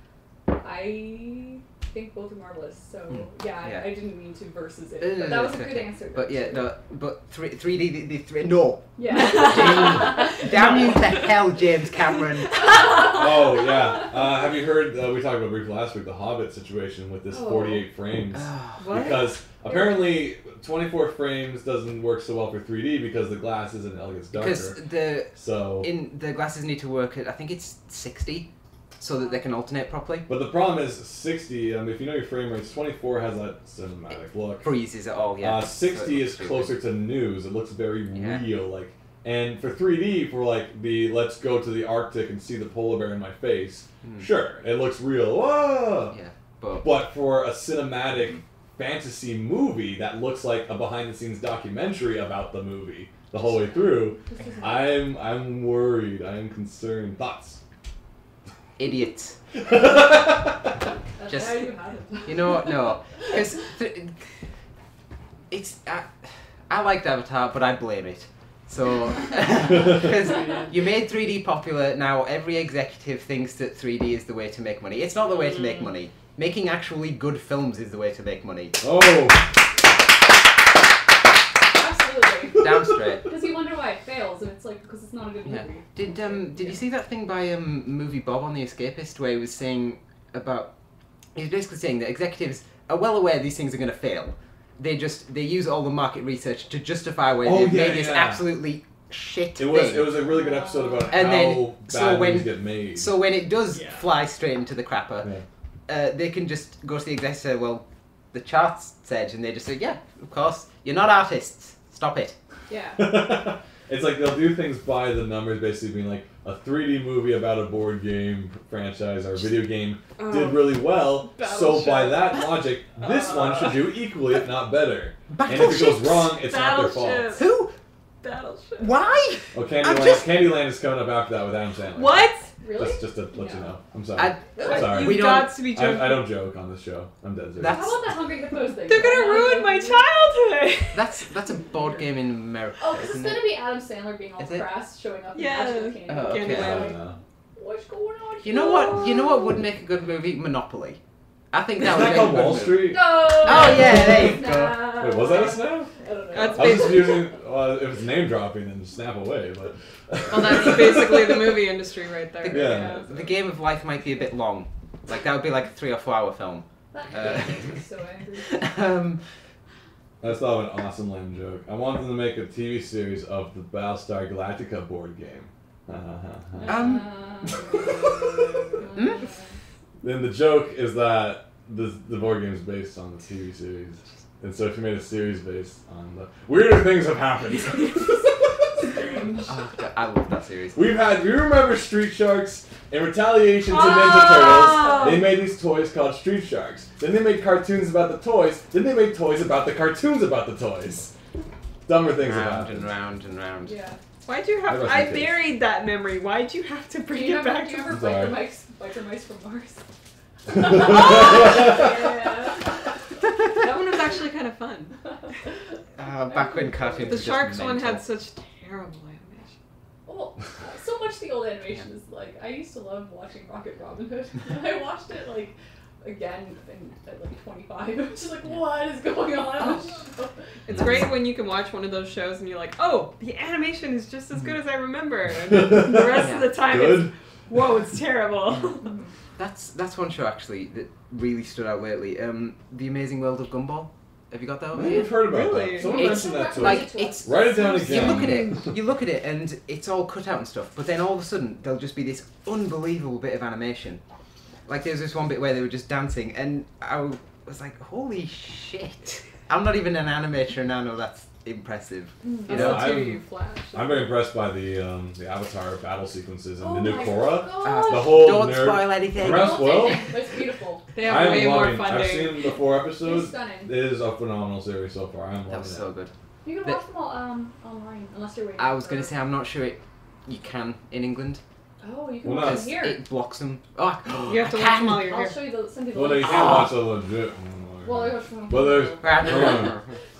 I think both are marvelous. So, Yeah. I didn't mean to versus it. No, But that was a it's good okay. answer. But yeah, actually. no, but 3D, the 3 no. Yeah. Damn you to hell, James Cameron. oh yeah, have you heard? We talked about briefly last week the Hobbit situation with this 48 frames. What? Because apparently 24 frames doesn't work so well for 3D because the glass isn't gets Because darker. So, the glasses need to work at, I think it's 60, so that they can alternate properly. but the problem is 60. If you know your frame rates, 24 has that cinematic look. Freezes it all, yeah. 60 So it is looks stupid. closer to news. It looks very Yeah. real, like. And for 3D, for like the let's go to the Arctic and see the polar bear in my face, sure, it looks real. Whoa! Yeah, but But for a cinematic fantasy movie that looks like a behind-the-scenes documentary about the movie the whole way through, I'm worried. I am concerned. Thoughts? idiots. That's just- why you have it. You know what? No, because it's I liked Avatar, but I blame it. So, because you made 3D popular, now every executive thinks that 3D is the way to make money. It's not the way to make money. Making actually good films is the way to make money. Oh! Absolutely. Damn straight. Because you wonder why it fails, and it's like because it's not a good Yeah. movie. Did you see that thing by Movie Bob on The Escapist where he was saying about, he was basically saying that executives are well aware these things are going to fail. They use all the market research to justify why they've made this absolutely shit It was thing. a really good episode about And how then- so bad when- movies get made. So when it does Yeah. fly straight into the crapper, they can just go to the exec and say, well, the charts said, and they just say, yeah, of course, you're not artists. Stop it. Yeah. It's like they'll do things by the numbers, basically being like a 3D movie about a board game franchise or a video game did really well, so by that logic, this one should do equally, if not better. And if it goes Battleships. wrong, it's not their Battleship. fault. Who? Battleship. Why? Oh, I'm Candyland, just- Candyland is coming up after that with Adam Sandler. What? Really? Just to let you No. know. I'm sorry. I- I'm sorry. You've We don't- got to be joking. I don't joke on this show. I'm dead serious. That's- How about that Hungry Hippos thing? They're gonna ruin my childhood. That's a board game in America, Oh, because it's isn't gonna it? be Adam Sandler being all Is it? crass, showing up Yeah. in Candy. Oh, okay. Candyland. I don't know. What's going on You know what? You know what would make a good movie? Monopoly. I think that Isn't would that make a called good Wall movie. Street? No! Oh, yeah, there you go. Snap. Wait, was that a snap? I don't know. That's I was just using, if it's name dropping, then snap away, but. Well, that's basically the movie industry right there. Yeah. The game of life might be a bit long. Like that would be like a 3 or 4 hour film. That makes me so angry. I just thought of an awesome lame joke. I want them to make a TV series of the Battlestar Galactica board game. Then the joke is that the board game is based on the TV series. And so if you made a series based on the... Weirder things have happened. Oh, God, I love that series. We've had... Do you remember Street Sharks? In retaliation to Ninja Turtles, they made these toys called Street Sharks. Then they made cartoons about the toys. Then they made toys about the cartoons about the toys. Dumber things have Round happened. and round and round. Yeah. Why'd you have? I buried that memory. Why'd you have to bring it back? Do you remember biker mice from Mars? That one was actually kind of fun. Back when cartoons The were Sharks just one mental. had such terrible animation. Well, so much the old animation is like, I used to love watching Rocket Robin Hood. I watched it like again at like 25. It was just like, what is going on? It's great when you can watch one of those shows and you're like, oh, the animation is just as good as I remember. And then the rest of the time Good. it's, whoa, it's terrible. That's one show actually that really stood out lately. The Amazing World of Gumball. Have you got that? I have heard about Really? that. Someone It's mentioned that to like us. it's. Write it down You again. look at it, and it's all cut out and stuff. But then all of a sudden, there'll just be this unbelievable bit of animation. Like there was this one bit where they were just dancing, and I was like, "Holy shit!" I'm not even an animator, and I know that's impressive. You That's know, the two Flash. I'm very impressed by the Avatar battle sequences and Oh the new my Korra. gosh. The whole don't nerd. spoil anything. Rest well. It's beautiful. They have I'm way more loving. funding. I've seen the 4 It's episodes. stunning. It is a phenomenal series so far. I'm loving That was it. so good. You can watch them all online, unless you're waiting. I was for- gonna say I'm not sure you can in England. Oh, you can Well, watch no. them here. It blocks them. Oh, You have to I watch can. them while you're I'll here. show you the some people. Well, no, you like- can't Oh. watch the legit. Well, I watch from. Well, there's.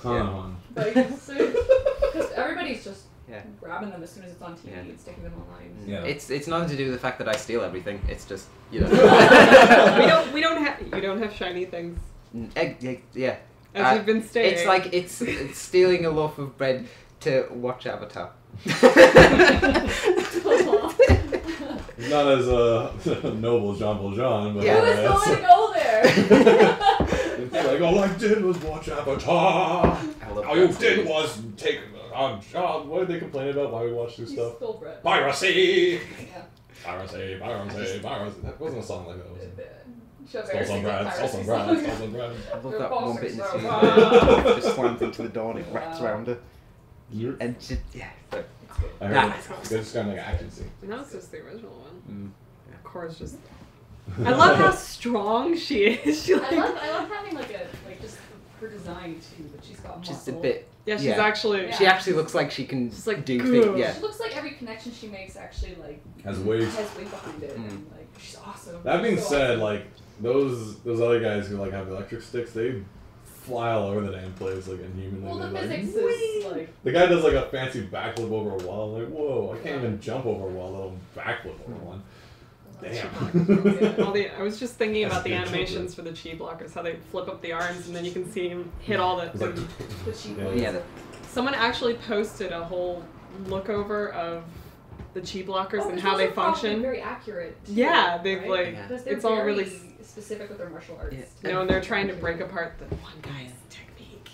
Yeah. But because everybody's just Yeah. grabbing them as soon as it's on TV Yeah. and sticking them online. Yeah. It's nothing to do with the fact that I steal everything. It's just you know. we don't have you don't have shiny things Yeah. as you've been stating. It's like it's stealing a loaf of bread to watch Avatar. He's not as noble as Jean Valjean, but Yeah. Who is going to go there? it's like all I did was watch Avatar. I love All you that. did was take. What did they complain about? Why we watch this He stuff? stole bread. Piracy. Yeah. Piracy. That wasn't a song like that, was it? Show Stole some bread. Stole some bread. Stole some bread. I love Your that boss one bit in the is scene so where bad. it just slams into the door and it wraps Wow. around her. And just, yeah. But, It's good. I heard Nah. it's just kind of like an action scene. And that was just the original one. mm. Cora's just. I love how strong she is. She I like. love having like just her design too, but she's got muscle. Just a bit. Yeah, she's Yeah. actually. Yeah. She actually looks like she can Just like, do good. things. Yeah. She looks like every connection she makes actually like Has weight. has weight behind it, Mm. and like she's awesome. That being She's so said, awesome. like those other guys who like have electric sticks, they fly all over the damn place like inhumanly. well, the They're like, physics "Whee!" is like The guy does like a fancy backflip over a wall. I'm like, whoa, I can't even jump over a wall, let alone backflip over one. Damn. I was just thinking That's about the a good animations for the chi blockers, how they flip up the arms and then you can see him hit all the. It's like, the cheap Yeah. ones. Yeah. Someone actually posted a whole look over of the chi blockers Oh, and but how those they are probably function. Very accurate. Too, Yeah, they've right? like Yeah. Because they're it's all very really specific with their martial arts. Yeah. too. you know, and they're trying to break apart the one guy's technique.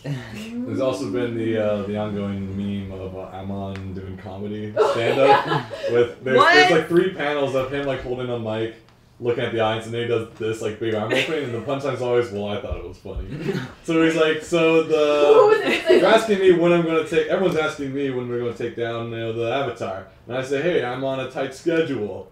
there's also been the ongoing meme of Amon doing comedy stand up with there's What? like 3 panels of him like holding a mic, looking at the audience, and then he does this like big arm opening, and the punchline's always, well, I thought it was funny. So he's like, so Who was it? you're asking me when I'm gonna take. Everyone's asking me when we're gonna take down the Avatar, and I say, hey, I'm on a tight schedule.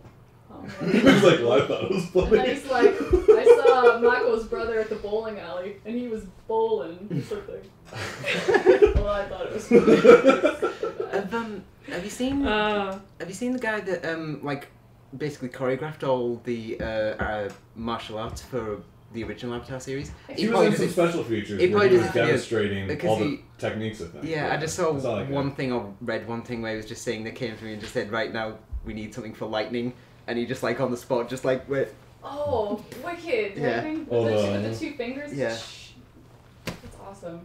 Oh, He's man. like, well, I thought it was And funny. then he's like, I saw Mako's brother at the bowling alley, and he was bowling or something. Well, I thought it was funny. Have you seen the guy that like basically choreographed all the martial arts for the original Avatar series? He was probably in does some it- special features he where probably he was does it videos demonstrating because all the he- techniques of things. Yeah, I just saw That's all I got. one thing or read one thing where he was just saying that came to me and just said, right now we need something for lightning, and he just like on the spot just like wait. Oh, wicked! Yeah. Lightning Oh, with the 2 fingers. Yeah. That's awesome.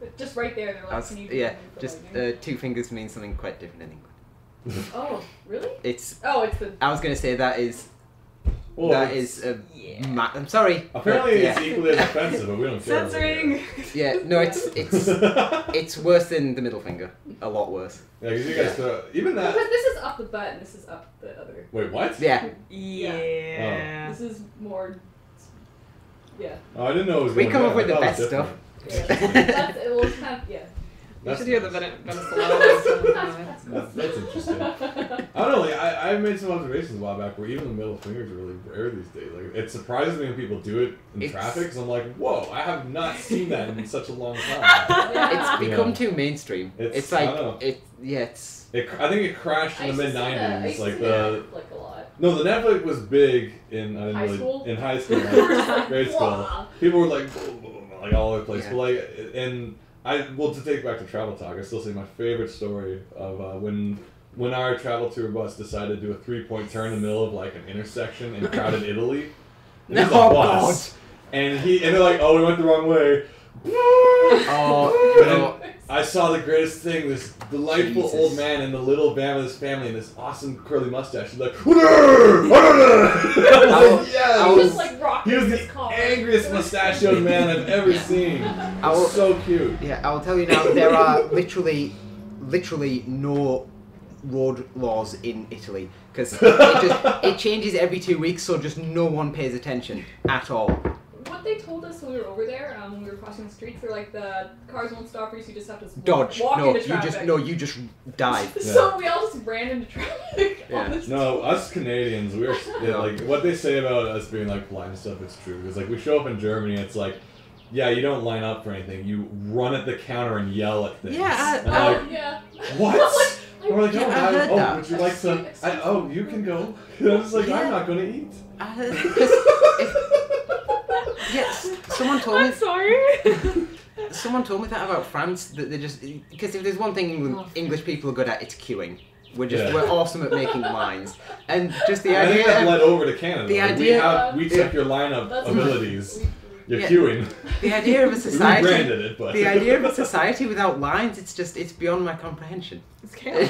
But just right there, they're I like, was, can you do yeah, something for just lightning? 2 fingers means something quite different in England. Oh, really? It's Oh, it's the. I was gonna say that is Well, that is a. I'm sorry. Apparently, but, it's equally as offensive, but we don't care. Censoring. Yeah, no, it's worse than the middle finger. A lot worse. Yeah, because you guys throw even that. Because this is up the butt and this is up the other. Wait, what? Yeah. Yeah. This is more. Yeah. Oh, I didn't know it was. We going come down. up with I the thought it best was stuff. different. Yeah. That's it. Well, it's kind of, yeah. You That's should hear the nice. Venezuela. That's interesting. I don't know. Like, I made some observations a while back where even the middle fingers are really rare these days. Like, it surprises me when people do it in It's- traffic because I'm like, whoa, I have not seen that in such a long time. Yeah. It's become Yeah. too mainstream. It's- It's I like don't know. it's I think it crashed in the mid '90s. Like the like a lot. no, the Netflix was big in High school? in high school, like, grade school. Wow. People were like, "Whoa, whoa, whoa," like all over the place. Yeah. But like, and to take back to travel talk, I still say my favorite story of when our travel tour bus decided to do a 3-point turn in the middle of like an intersection in crowded Italy. And there's a Oh, bus, and they're like, oh, we went the wrong way. oh But no. then I saw the greatest thing, this delightful Jesus. old man in the little van with his family and this awesome curly mustache. He's like, I He was- just like rocking he was his the collar. angriest mustachioed man I've ever seen. I will- So cute. Yeah, I will tell you now. There are literally no road laws in Italy because it changes every 2 weeks, so just no one pays attention at all. What they told us when we were over there, when we were crossing the streets, they're like the cars won't stop for you, so you just have to Dodge. walk No, into you traffic. just dive. So we all just ran into traffic. Yeah. on this No, tour. us Canadians, we're Yeah. like what they say about us being like blind and stuff. It's true. It's like we show up in Germany. It's like, yeah, you don't line up for anything. You run at the counter and yell at things. Yeah, And I'm like, Yeah. what? And we're like, Yeah, oh, I heard oh, that. would you like to? Oh, you can go. I was like, Yeah. I'm not going to eat. Yes, someone told me. I'm sorry. Someone told me that about France. That they just because if there's one thing English people are good at, it's queuing. Yeah. We're awesome at making lines, and just the I think that idea. bled over to Canada. the Like, idea- we check your lineup That's abilities. You're Yeah. queuing. The idea of a We society. rebranded it, but The idea of a society without lines, it's beyond my comprehension. It's chaos.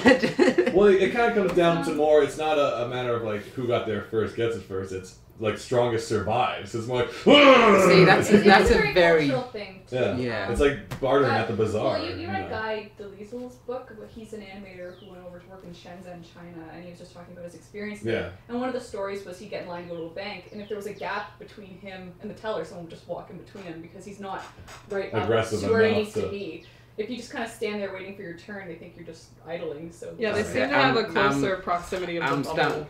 Well, it kind of comes down to more. It's not a matter of like who got there first gets it first. It's like strongest survives. It's more like See, that's It's a a very cultural thing too. yeah. Yeah. It's like bartering at the bazaar. Well, you read know. Guy DeLiesel's book, but he's an animator who went over to work in Shenzhen, China, and he was just talking about his experience there. Yeah. And one of the stories was he'd get in line to go to a bank, and if there was a gap between him and the teller, someone would just walk in between him because he's not right Aggressive up to where he enough needs to to- be. If you just kind of stand there waiting for your turn, they think you're just idling. So Yeah, they Yeah, seem to have a I'm- closer proximity of I'm the bubble.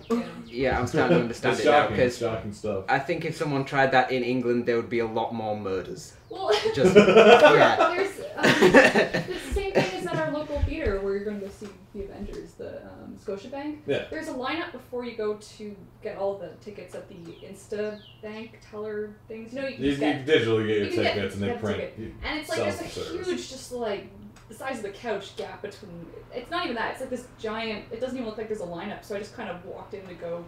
Yeah, I'm starting to understand It's it now shocking. because Shocking stuff. I think if someone tried that in England, there would be a lot more murders. Well, Just yeah. there's the same thing as at our local theater where you're going to go see the Avengers, the Scotiabank. Yeah. There's a lineup before you go to get all the tickets at the Insta Bank teller things. You know, you can You just can get, digitally get your you can get- tickets and they get a print. ticket. and it's like there's a Self-service. huge, just like the size of the couch gap between. It's not even that. It's like this giant. It doesn't even look like there's a lineup. So I just kind of walked in to go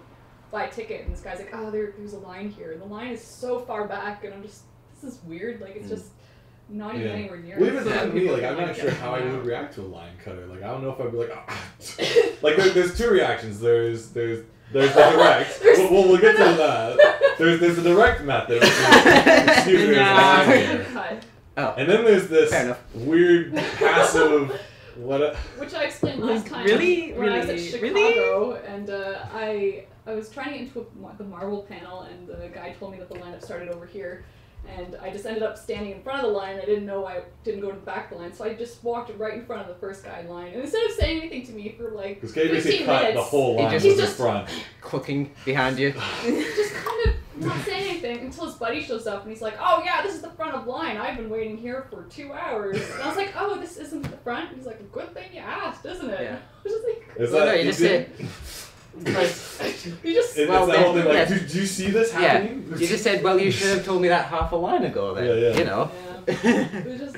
buy a ticket, and this guy's like, "Oh, there's a line here." And the line is so far back, and I'm just, this is weird. Like it's just not even Yeah. anywhere near. Well, it. even So then, me, people like, I'm can, not sure get how I out. would react to a line cutter. Like, I don't know if I'd be like, like, there's two reactions. There's the direct. We'll get to that. There's the direct method. Which is, excuse me, there's a line here. Cut. Oh, And then there's this Fair enough. weird passive. Which I explained last time. Really? When I was at Really? Chicago, and I was trying to get into the Marvel panel, and the guy told me that the lineup started over here, and I just ended up standing in front of the line. I didn't know I didn't go to the back of the line, so I just walked right in front of the first guy in line, and instead of saying anything to me for like Because 15 KBC cut minutes, the whole line just- with He's his just- front. clucking behind you. just kind of not saying anything until his buddy shows up and he's like, "Oh yeah, this is the front of line. I've been waiting here for 2 hours." And I was like, "Oh, this isn't the front." And he's like, "Good thing you asked, isn't it?" Yeah. I was just like, Is Well, that no, you just did- you just It's Well, that whole then, thing like, yeah. do you see this Yeah, happening? you just said, well, you should have told me that half a line ago then. Yeah, yeah. You know. yeah. It was just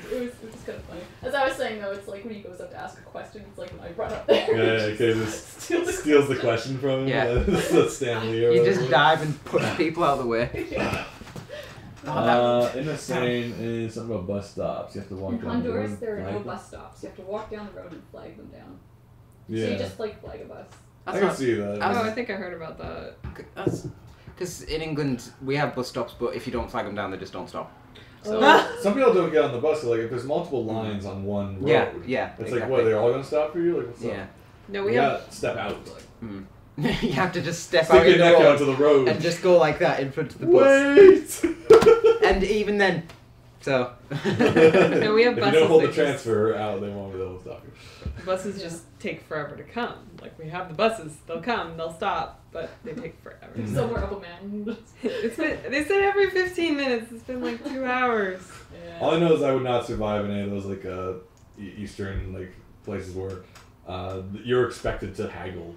kind of funny. As I was saying though, it's like when he goes up to ask a question, it's like when I run up there. Yeah, okay, just Steal the steals the question from him. Yeah. That's Stanley or You whatever. just dive and push people out of the way. Yeah. In the same is something about bus stops. You have to walk In down the Honduras, road. there are no flag them. bus stops. You have to walk down the road and flag them down. So Yeah, you just like flag a bus. I That's can not, see that. I was- Oh, I think I heard about that. that's, Because in England we have bus stops, but if you don't flag them down, they just don't stop. So Some people don't get on the bus. So like if there's multiple lines on one road, yeah, it's exactly. like what, they're all gonna stop for you? Like what's Yeah. up? No, You we have. gotta step out. You have to just step Stick out your in the neck out road to the road. and just go like that in front of the bus. Wait. And even then, so. No, we have If buses. you don't hold the that just- transfer out, they won't be able to stop you. Buses just take forever to come. Like we have the buses, they'll come, they'll stop, but they take forever. Somewhere up a man. It's been, they said every 15 minutes. It's been like 2 hours. Yeah. All I know is I would not survive in any of those like Eastern like places where you're expected to haggle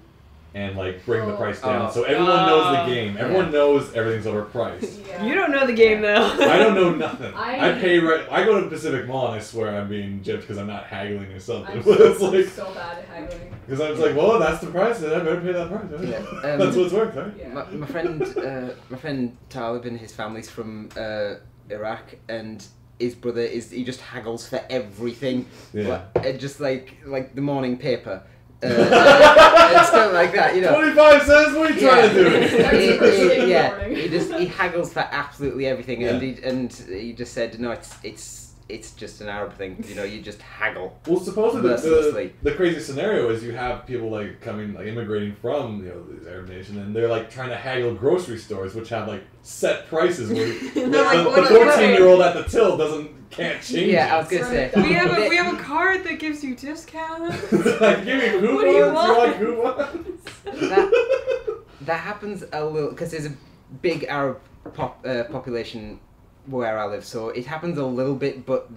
and like bring the price down. Oh. So everyone knows the game. Everyone knows everything's overpriced. Yeah. You don't know the game though. I don't know nothing. I- I pay right. I go to Pacific Mall and I swear I'm being gypped because I'm not haggling or something. I'm But it's so, like so bad at haggling. because I was like, well, that's the price. Then I better pay that price. Right? Yeah. That's what's worth, right? Yeah. My friend Talib and his family's from Iraq, and his brother he just haggles for everything. Yeah. Just like the morning paper. And stuff like that, you know. 25 cents. What are you trying to do? He haggles for absolutely everything, Yeah. and he just said, no, it's just an Arab thing, you know. You just haggle. Well, supposedly Mercilessly. the crazy scenario is you have people like coming, like immigrating from these Arab nations, and they're like trying to haggle grocery stores, which have like set prices where They're like, the what are they 14-year-old at the till can't change. Yeah, I it. was gonna say. We have a card that gives you discounts. Like, give me coupons. What do you want? coupons? That happens a little because there's a big Arab population where I live, so it happens a little bit, but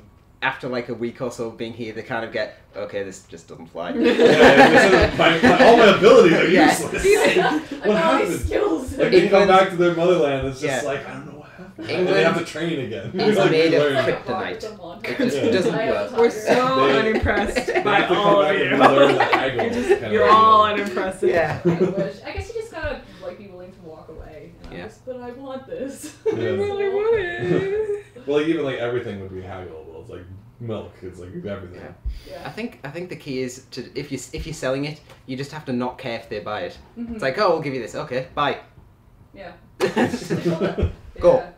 after like a week or so of being here, they kind of get, okay, this just doesn't fly. All my abilities are Yeah. useless. I What got all these happened? skills. Like they come England- back to their motherland, it's just Yeah. like, I don't know what happened. England- and they have to train again. It's Like, made of learn. kryptonite. It just Yeah. doesn't I work. am We're tired. so They- unimpressed They by have to all come of back you. and learn the haggle. kind You're of all haggle. unimpressive. Yeah. I wish. I guess you just gotta like be willing to walk away. And Yeah. but I want this. Yeah. I really want it. Well, like, even like everything would be haggleable. It's like milk. It's like everything. I Yeah. think the key is to if you're selling it, you just have to not care if they buy it. Mhm. It's like, oh, we'll give you this. Okay, bye. Yeah. Go. Yeah.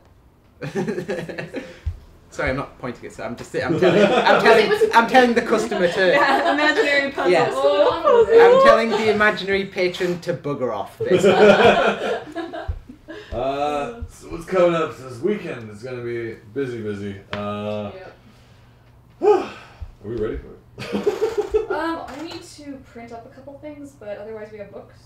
Sorry, I'm not pointing at. I'm telling the customer to. Yeah, imaginary puzzle. Yeah. Oh, I'm telling the imaginary patron to bugger off. Basically. So what's coming up this weekend? It's gonna be busy. Yeah. Are we ready for it? I need to print up a couple things, but otherwise we have books.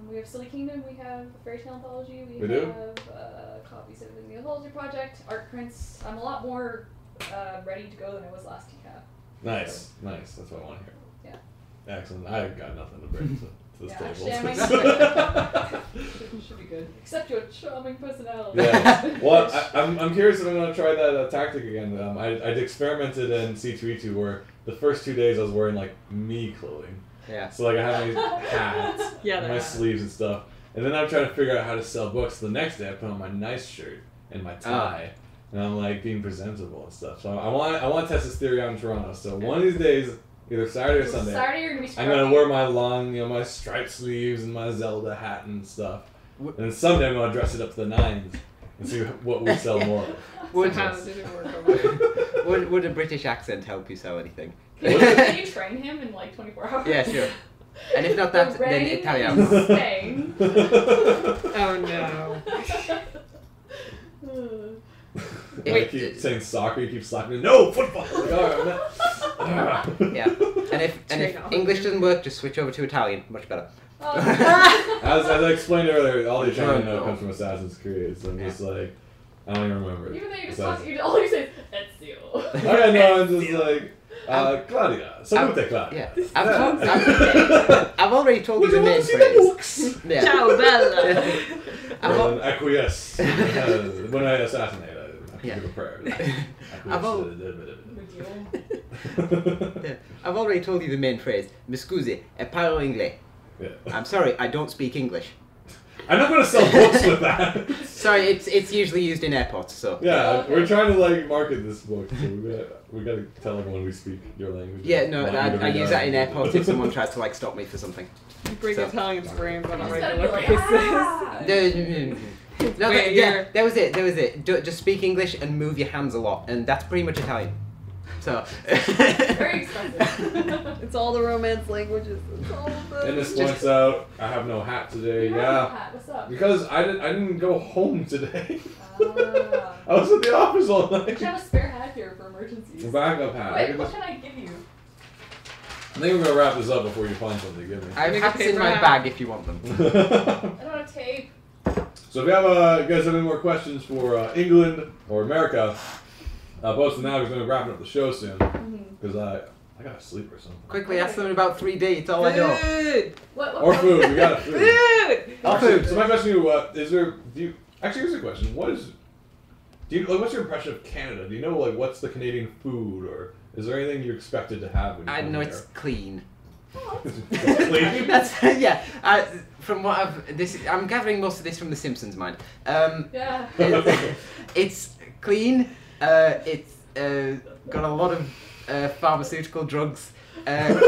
We have Silly Kingdom, we have Fairy Tale Anthology, we do? have copies of the Anthology Project, art prints. I'm a lot more ready to go than I was last TCAP. Nice. That's what I want to hear. Yeah. Excellent. I've got nothing to bring to this Yeah, table. actually, I should be good. Except your charming personality. Yeah. Well, I'm curious if I'm going to try that tactic again. I'd experimented in C2E2 where the first 2 days I was wearing like me clothing. Yeah. So like I have my hats, Yeah, and the my hat. sleeves and stuff. And then I'm trying to figure out how to sell books. The next day I put on my nice shirt and my tie. And I'm like being presentable and stuff. So I want to test this theory out in Toronto. So one of these days, either Saturday or Sunday, Saturday you're gonna be I'm gonna scruffy. wear my long, my striped sleeves and my Zelda hat and stuff. And then someday I'm gonna dress it up to the nines and see what we sell more of. Would, How did it work over there? would a British accent help you sell anything? Can you train him in like 24 hours? Yeah, sure. And if not that, then Rain Italian. in Spain. Oh no. I Wait, keep saying soccer, you keep slapping me. No, football! Like, Yeah. And if Train off. English doesn't work, just switch over to Italian. Much better. As I explained earlier, all the Italian I know No. comes from Assassin's Creed, so I'm just like, I don't even remember it. Even though you just Besides- talk, all you say is Ezio. Okay, no, I'm just like, Claudia. Salute, Claudia. Yeah. I've already told you Would the you want main to see the phrase. books? Yeah. Ciao, Bella. Well, acquiesce. When I assassinate, I Yeah. give a prayer. I've al- Yeah. I've already told you the main phrase. Mi scusi, e parlo inglese. Yeah. I'm sorry, I don't speak English. I'm not gonna sell books with that. Sorry, it's usually used in airports, so. Yeah, we're trying to like market this book, so we gotta tell everyone we speak your language. Yeah, no, Want you to I read use our that in language. airports if someone tries to like stop me for something. You bring So- Italian screams on a It's gotta be regular like, basis. ah! No, Wait, yeah, you're- that was it. Just speak English and move your hands a lot, and that's pretty much Italian. So. Very expensive. It's all the Romance languages. It's all the. And this points out, I have no hat today. You have Yeah, a hat. What's up? because I didn't go home today. Ah. I was at the office all I night. have a spare hat here for emergencies. A backup hat. I Wait, can what just- can I give you? I think we're gonna wrap this up before you find something to give me. I have Make a hats in paper my hat. bag if you want them. I don't have tape. So if you have you guys have any more questions for England or America, post them now because we're gonna wrap up the show soon. Because I gotta sleep or something. Quickly ask them about 3D. It's all I know. Food! What Or food. We got food. Food! Or Actually, food. So my question to you, is there? Do you actually? Here's a question. What's your impression of Canada? Do you know like what's the Canadian food, or is there anything you expected to have when you I come know here? it's clean. Oh, It's clean. That's yeah. From what I'm gathering most of this from The Simpsons, mind. yeah. It's clean. It's got a lot of pharmaceutical drugs. Yes!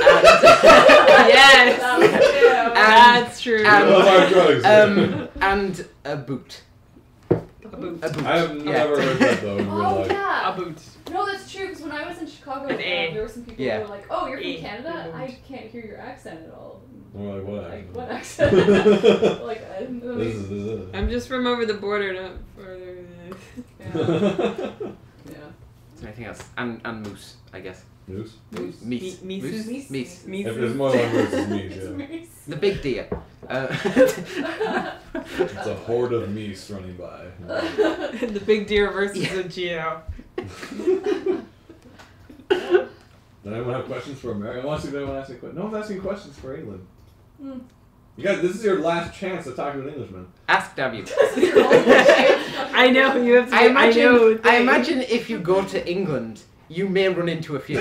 That was true. That's true. And- Love our drugs. And a boot. A boot. A boot. I have Yeah. never heard that though in real Oh, life. yeah. A boot. No, that's true, because when I was in Chicago, An A. there were some people Yeah. who were like, oh, you're from A. Canada? I can't hear your accent at all. I'm like, what? Like, accent? what accent? Like, I didn't know. This is. I'm just from over the border, not further than. Yeah. Yeah. Is there anything else? And moose, I guess. Moose? Meese. Meese. Meese. Meese. If there's more than one moose, it's meese. It's Yeah. me. The big deer. It's a horde of meese running by. The big deer versus Yeah. the Geo. Does anyone have questions for America? I want to see if anyone asking questions. No one's asking questions for England. Hmm. You guys, this is your last chance to talk to an Englishman. Ask W. I know, you have to. I imagine if you go to England, you may run into a few.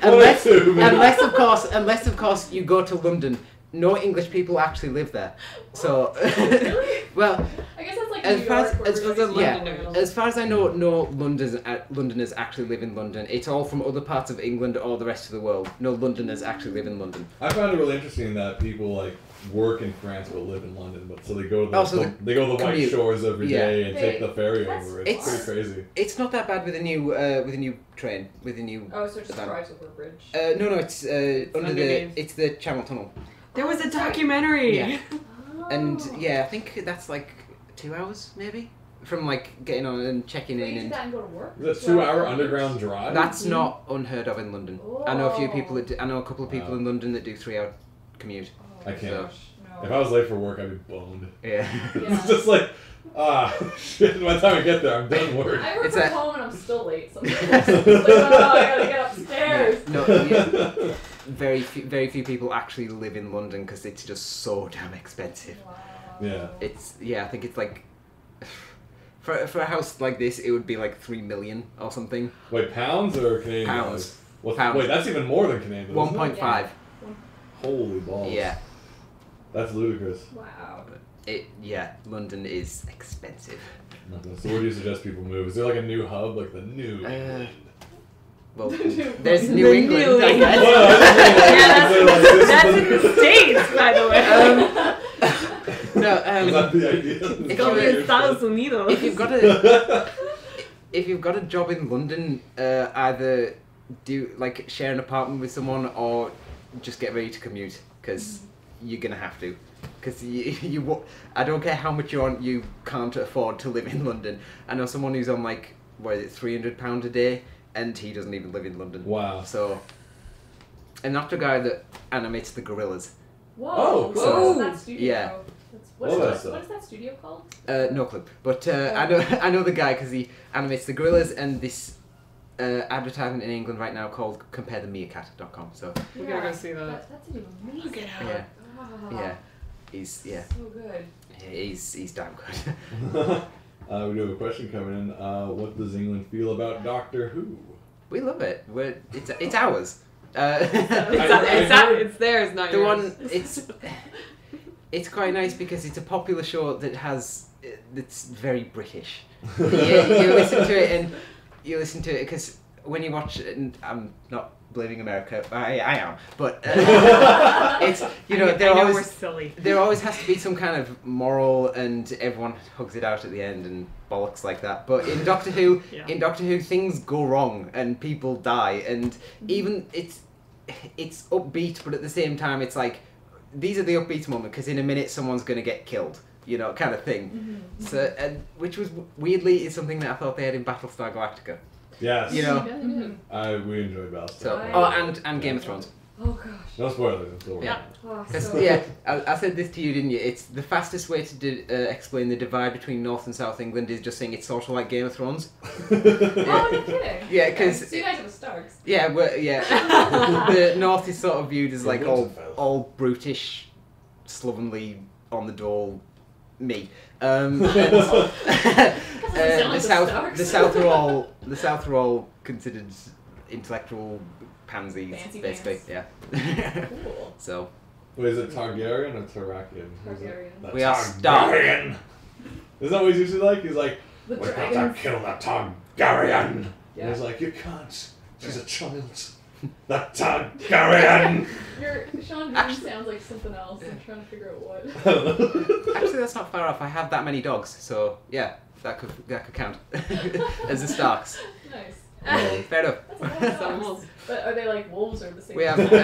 unless of course you go to London. No English people actually live there. So, Really? well, I guess that's like as New far York, as, where as, everybody's yeah, Londoners. as far as I know, no Londoners actually live in London. It's all from other parts of England or the rest of the world. No Londoners actually live in London. I found it really interesting that people like work in France but live in London, but so they go to the, Also, they go to the White commute. Shores every Yeah. day and take They- the ferry that's over. It's far. pretty crazy. It's not that bad with a new train with a new. Oh, so it just Than- drives over a bridge. No, it's under the underneath. it's the Channel Tunnel, There was a documentary. Yeah. and Oh. yeah, I think that's like 2 hours maybe from like getting on and checking Wait, in you do and. that and go to work? Is that 2 hour underground drive? That's not unheard of in London. I know a few people Whoa. that I know a couple of people Wow. in London that do 3 hour commute. Oh, I can't. gosh, no. If I was late for work, I'd be boned. Yeah. It's just like, shit, by the time I get there, I'm done work. I work It's from a- home and I'm still late sometimes. It's like, oh, I gotta get upstairs. No, yeah. Very few people actually live in London because it's just so damn expensive. Wow. Yeah. I think it's like for a house like this, it would be like 3 million or something. Wait, pounds or Canadian Pounds. dollars? What's, Pounds. Wait, that's even more than Canadian. isn't it? 1.5. Holy balls. Yeah. That's ludicrous. Wow. London is expensive. So where do you suggest people move? Is there like a new hub, like the new England? Well, New there's England. New The England, New I England. guess. Well, That's in the States, by the way. No, Is that the idea? If Go you- to Estados Unidos. if you've got a job in London, either do like share an apartment with someone or just get ready to commute because you're gonna have to. Because I don't care how much you're on, you can't afford to live in London. I know someone who's on like what is it, £300 a day, and he doesn't even live in London. Wow. So, and that's the guy that animates the gorillas. Whoa. Oh, so cool. that studio. Yeah. That's, Love that stuff. what is that studio called? No clue, but I know the guy because he animates the gorillas and this advertisement in England right now called CompareTheMeerkat.com. So We gotta go see that. That's an amazing. Yeah. Wow. yeah, he's So good. he's damn good. We do have a question coming in. What does England feel about Doctor Who? We love it. It's ours. It's theirs, not the yours. one it's quite nice because it's a popular show that that's very British. you listen to it because when you watch it, and I'm not blaming America, I am, but it's we're silly. there always has to be some kind of moral, and everyone hugs it out at the end and bollocks like that. But in Doctor Who, things go wrong and people die, and even it's upbeat, but at the same time it's like these are the upbeat moments because in a minute someone's going to get killed, kind of thing. So which was weirdly is something that I thought they had in Battlestar Galactica. Yes. We enjoy Battlestar. So and Game of Thrones. Oh gosh. No spoilers. Yeah. Oh, I said this to you, didn't you? It's the fastest way to explain the divide between North and South England is just saying it's sort of like Game of Thrones. Oh, no kidding. Yeah, because so you guys are the Starks. Yeah, the North is sort of viewed as like all brutish, slovenly, on the dole, me. The South are all considered intellectual pansies, Fancy basically. pants. Yeah. Cool. So. Wait, is it Targaryen or Targaryen? Targaryen. We are Stark. Isn't that what he's usually like? He's like, The we're going to dragons. kill that Targaryen. Yeah. And he's like, you can't. She's a child. That Targaryen. Sean Bean sounds like something else. I'm trying to figure out what. Actually, that's not far off. I have that many dogs, so yeah, that could count as the Starks. Nice. Fair enough. That's a lot of dogs. But are they like wolves or the same? We have what do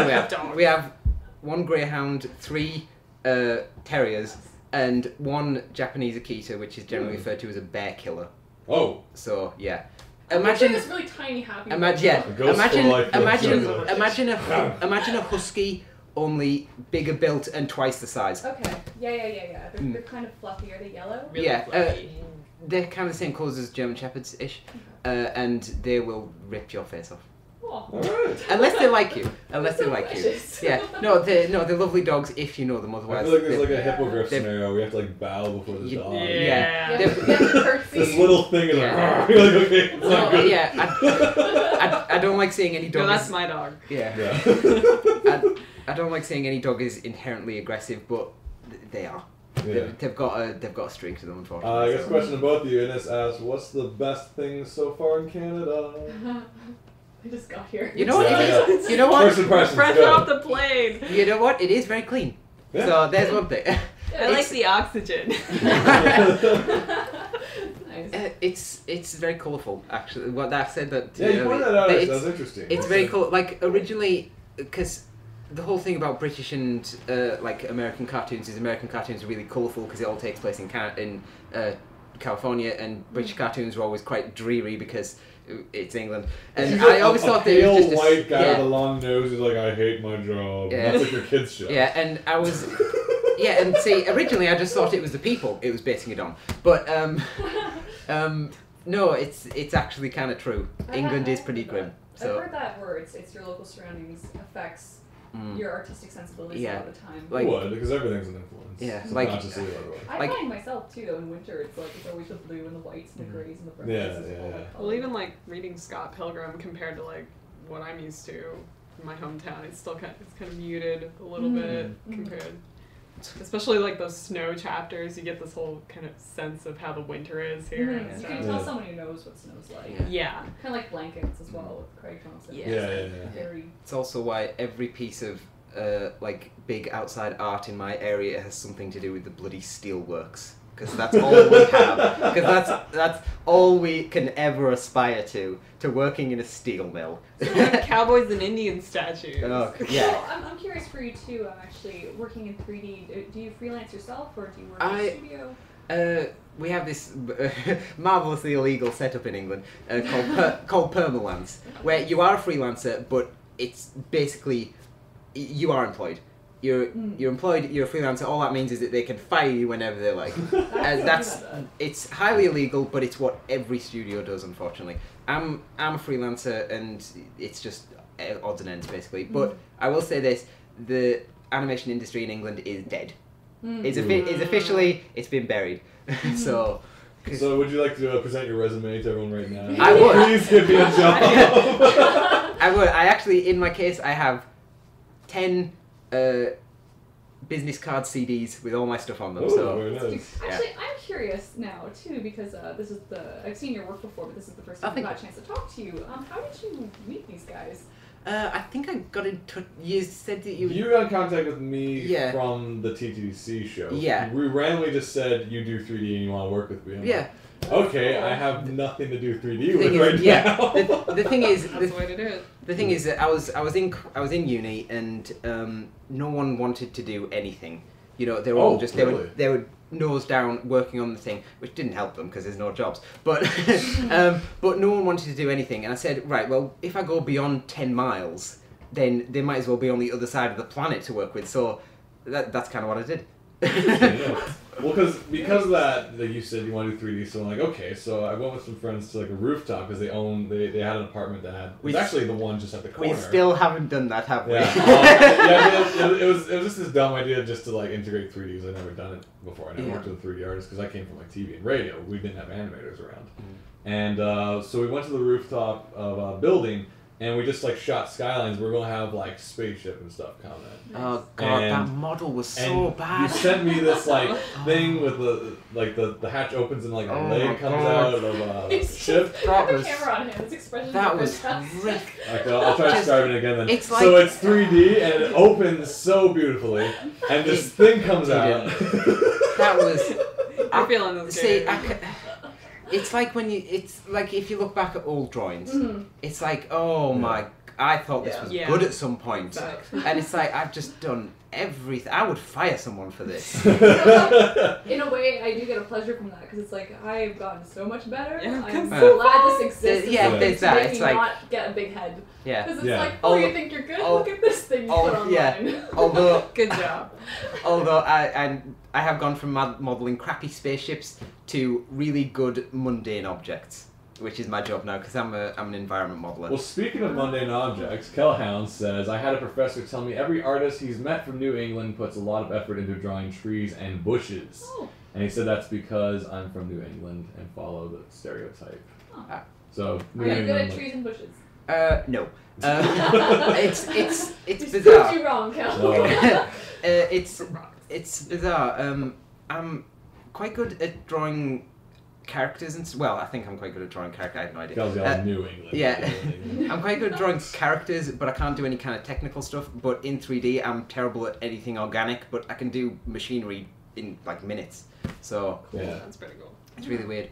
we have? We have 1 greyhound, 3 terriers, and 1 Japanese Akita, which is generally referred to as a bear killer. Oh. So yeah. Imagine this really tiny happy. Imagine a husky, only bigger built and twice the size. Okay. Yeah. They're kind of fluffy. Are they yellow? Really Yeah. fluffy. They're kind of the same colours as German Shepherds ish, and they will rip your face off. Oh. Alright. Unless they like you. Delicious. Yeah. No, they're lovely dogs if you know them. I Otherwise, feel like there's like a Yeah. hippogriff They've- scenario where you have to like bow before the dog. Yeah. You have to curtsy. This little thing is like, Yeah. you're like, okay, it's not No, good. yeah. I don't like seeing any dog. No, that's my dog. Yeah. Yeah. I don't like saying any dog is inherently aggressive, but they are. Yeah. They've got a string to them, I unfortunately. guess a question to both of you. Ines asks, what's the best thing so far in Canada? I just got here. You know what? Yeah, It is, you know what? First impressions, Fresh go. off the plane. You know what? It is very clean. Yeah. So there's one thing. I like the oxygen. Nice. It's very colourful, actually. What I said that. Yeah, you pointed that out. it's- That was interesting. It's very cool. Like originally, because the whole thing about British and like American cartoons is American cartoons are really colourful because it all takes place in California, and British cartoons are always quite dreary because it's England. And She's I always thought that it was just a, white guy yeah, with a long nose who's like, I hate my job. Yeah. That's like your kid's show. yeah, and I was. Yeah, and see, originally I just thought it was the people it was basing it on, but no, it's actually kind of true. England is pretty grim. So I've heard that where it's your local surroundings affects your artistic sensibilities Yeah. a lot of the time. Like- It would, because everything's an influence. Yeah, like- Subconsciously or otherwise. I like- find myself too though in winter it's like it's always the blue and the whites and the greys and the browns. Yeah, It's yeah, all yeah. that Well, even like reading Scott Pilgrim compared to like what I'm used to in my hometown, it's still kind of muted a little bit compared. Especially like those snow chapters, you get this whole kind of sense of how the winter is here. Mhm. and You stuff. can tell someone who knows what snow's like. Yeah. Yeah. Kind of like Blankets as well with Craig Thompson. Yeah. Yeah. Very. it's also why every piece of like big outside art in my area has something to do with the bloody steelworks. Because that's all we have. Because that's all we can ever aspire to working in a steel mill. Like cowboys and Indian statues. Oh, yeah. Well, I'm curious for you too. Actually, working in 3D. Do you freelance yourself or do you work in a studio? We have this marvelously illegal setup in England called permalance, where you are a freelancer, but it's basically you are employed. You're employed. You're a freelancer. All that means is that they can fire you whenever they like. It's highly illegal, but it's what every studio does. Unfortunately, I'm a freelancer, and it's just odds and ends basically. But I will say this: the animation industry in England is dead. It's officially been buried. So So would you like to present your resume to everyone right now? I would. Please give me a job. I I would. I actually, in my case, I have 10 business card CDs with all my stuff on them. Ooh, So very nice. Actually, I'm curious now too because this is I've seen your work before, but this is the first time I got a chance to talk to you. How did you meet these guys? I think I got in touch. You said that You got in contact with me Yeah. from the TTDC show. Yeah. We randomly just said you do 3D and you want to work with me. I'm Yeah. like, okay, I have nothing to do 3D The with thing is, right yeah. now. The thing is, That's the way to do it. the thing is that I was in uni and no one wanted to do anything. You know, they were all just really? they were nose down working on the thing, which didn't help them because there's no jobs. But but no one wanted to do anything, and I said, right, well, if I go beyond 10 miles, then they might as well be on the other side of the planet to work with. So that's kind of what I did. Yeah. Well, because of that you said you want to do 3D, so I'm like, okay. So I went with some friends to like a rooftop because they had an apartment that had. It's actually the one just at the corner. We still haven't done that, have we? Yeah. It was just this dumb idea just to like integrate 3D because I'd never done it before. I never worked with a 3D artist because I came from like TV and radio. We didn't have animators around, and so we went to the rooftop of a building. And we just like shot skylines. We're gonna have like spaceship and stuff come in. Oh god, that model was so bad. You sent me this like thing with the hatch opens and like a leg comes out of a ship. That was, the camera on him. His expression was fantastic. horrific. Okay, I'll try describing it again then. It's like, so it's 3D and it opens so beautifully, and this thing comes out. That was. I'm feeling this See, game. it's like it's like if you look back at old drawings, it's like, oh my, I thought this was good at some point. Exactly. And it's like, I've just done everything. I would fire someone for this. In a way, I do get a pleasure from that because it's like I've gotten so much better. Yeah, I'm so glad this exists. There's that. Make It's me like, not get a big head. yeah. Because it's like, oh, you think you're good? Look at this thing you put online. Although, Good job. although I have gone from modelling crappy spaceships to really good mundane objects, which is my job now because I'm an environment modeler. Well, speaking of mundane objects, Kellhound says, I had a professor tell me every artist he's met from New England puts a lot of effort into drawing trees and bushes. Oh. And he said that's because I'm from New England and follow the stereotype. Oh. So, New Are you England, good at like- trees and bushes? No. It's Just bizarre. proved you wrong, Cal. Oh. It's bizarre. I'm quite good at drawing characters and I think I'm quite good at drawing characters. I have no idea. Tells you all New England. Yeah, I'm quite good at drawing characters, but I can't do any kind of technical stuff. But in 3D, I'm terrible at anything organic. But I can do machinery in like minutes. So Yeah. That's pretty cool. it's really weird.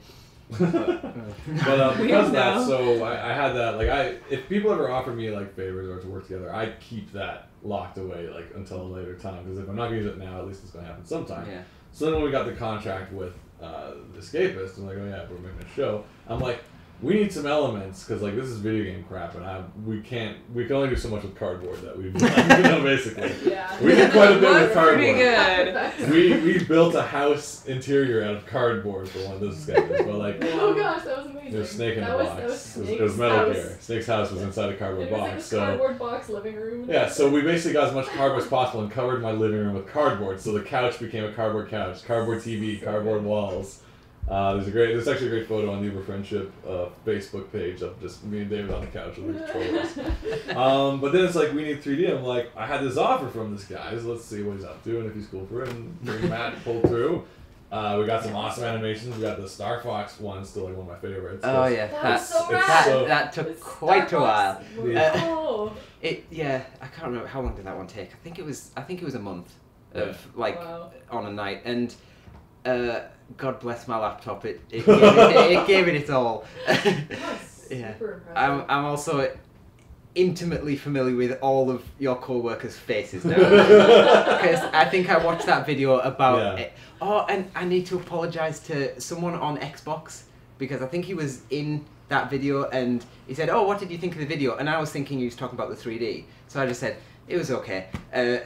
But because of that, so I had that, like, if people ever offer me, like, favors or to work together, I keep that locked away, like, until a later time, because if I'm not going to use it now, at least it's going to happen sometime. Yeah. So then when we got the contract with The Escapist, I'm like, oh yeah, we're making a show, I'm like, we need some elements, because, like, this is video game crap, and we can only do so much with cardboard that we've done, basically. Yeah. We did quite a bit with That's pretty cardboard. good. We built a house interior out of cardboard for one of those sketches, but like Oh gosh, that was amazing. there's a snake in that the was, box. That was It Snake's was Metal house. Gear. Snake's house was inside a cardboard It was like box. this So cardboard box living room. yeah, so we basically got as much cardboard as possible and covered my living room with cardboard. So the couch became a cardboard couch, cardboard TV, cardboard walls. There's actually a great photo on the Uber Friendship Facebook page of just me and David on the couch with the controllers. But then it's like, we need 3D. I'm like, I had this offer from this guy, so let's see what he's up to and if he's cool for it. And Matt pulled through. We got some awesome animations. We got the Star Fox one, still like one of my favorites. Oh yeah, That was so it's rad. so- that took The quite a while. Starbucks- Yeah. Oh. I can't remember how long did that one take. I think it was a month of like Wow. on a night, and God bless my laptop. It gave it its all. That's Yeah. super impressive. I'm also intimately familiar with all of your co-workers' faces now because I think I watched that video about it. Oh, and I need to apologize to someone on Xbox because I think he was in that video and he said, "Oh, what did you think of the video?" And I was thinking he was talking about the 3D, so I just said it was okay.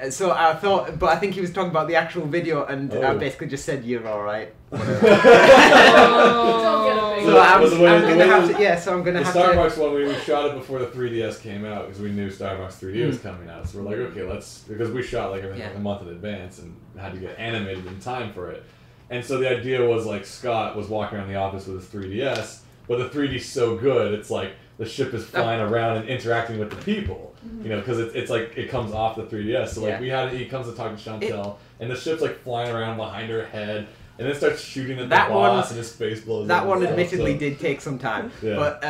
So I thought, but I think he was talking about the actual video, and I basically just said, "You're all right." Whatever. Don't get a big So I'm Well, the way- gonna the way have the- to. Yeah, so I'm gonna The have Starbucks one, we shot it before the 3DS came out because we knew Starbucks 3D was coming out. So we're like, okay, because we shot like everything like a month in advance and had to get animated in time for it. And so the idea was like Scott was walking around the office with his 3DS, but the 3D's so good, it's like the ship is flying around and interacting with the people. You know, because it's like it comes off the 3DS. So like he comes to talk to Chantel, and the ship's like flying around behind her head. And then starts shooting at the boss, and his face blows up. That one admittedly did take some time, but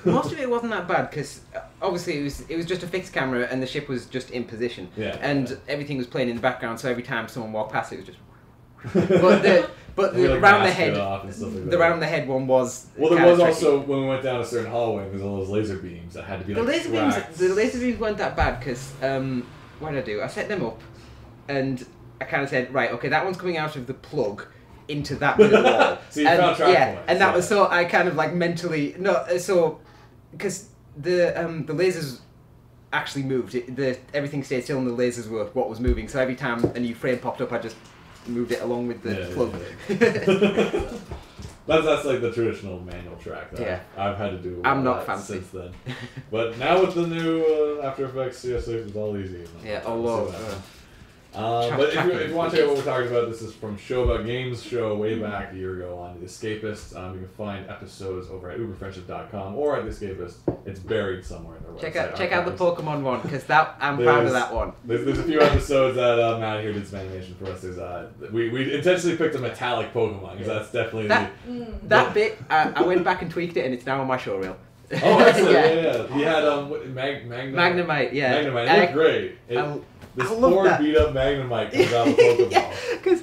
most of it wasn't that bad because obviously it was just a fixed camera and the ship was just in position, and everything was playing in the background. So every time someone walked past, it was just. But the like round the head, like the round the head one was. Well, there was also when we went down a certain hallway, there was all those laser beams that had to be the like the laser beams weren't that bad because what did I do? I set them up, and I kind of said, right, okay, that one's coming out of the plug into that middle wall. So you found track points. And that was so I kind of like mentally because the lasers actually moved. Everything stayed still and the lasers were what was moving. So every time a new frame popped up, I just moved it along with the plug. That's like the traditional manual track that I've had to do. I'm not fancy since then. But now with the new After Effects CS6, it's all easy. Yeah, a lot. But if you want to hear what we're talking about, this is from Show About Games show way back a year ago on The Escapist. You can find episodes over at uberfriendship.com or at The Escapist. It's buried somewhere in their website. Check out the Pokemon one because I'm proud of that one. There's a few episodes that Matt here did some animation for us. There's we intentionally picked a metallic Pokemon because that's definitely that bit. I went back and tweaked it and it's now on my show reel. Oh, excellent! yeah. He had Magnemite. Yeah, Magnemite. It looked great. This poor beat up Magnemite comes out of Pokemon. Because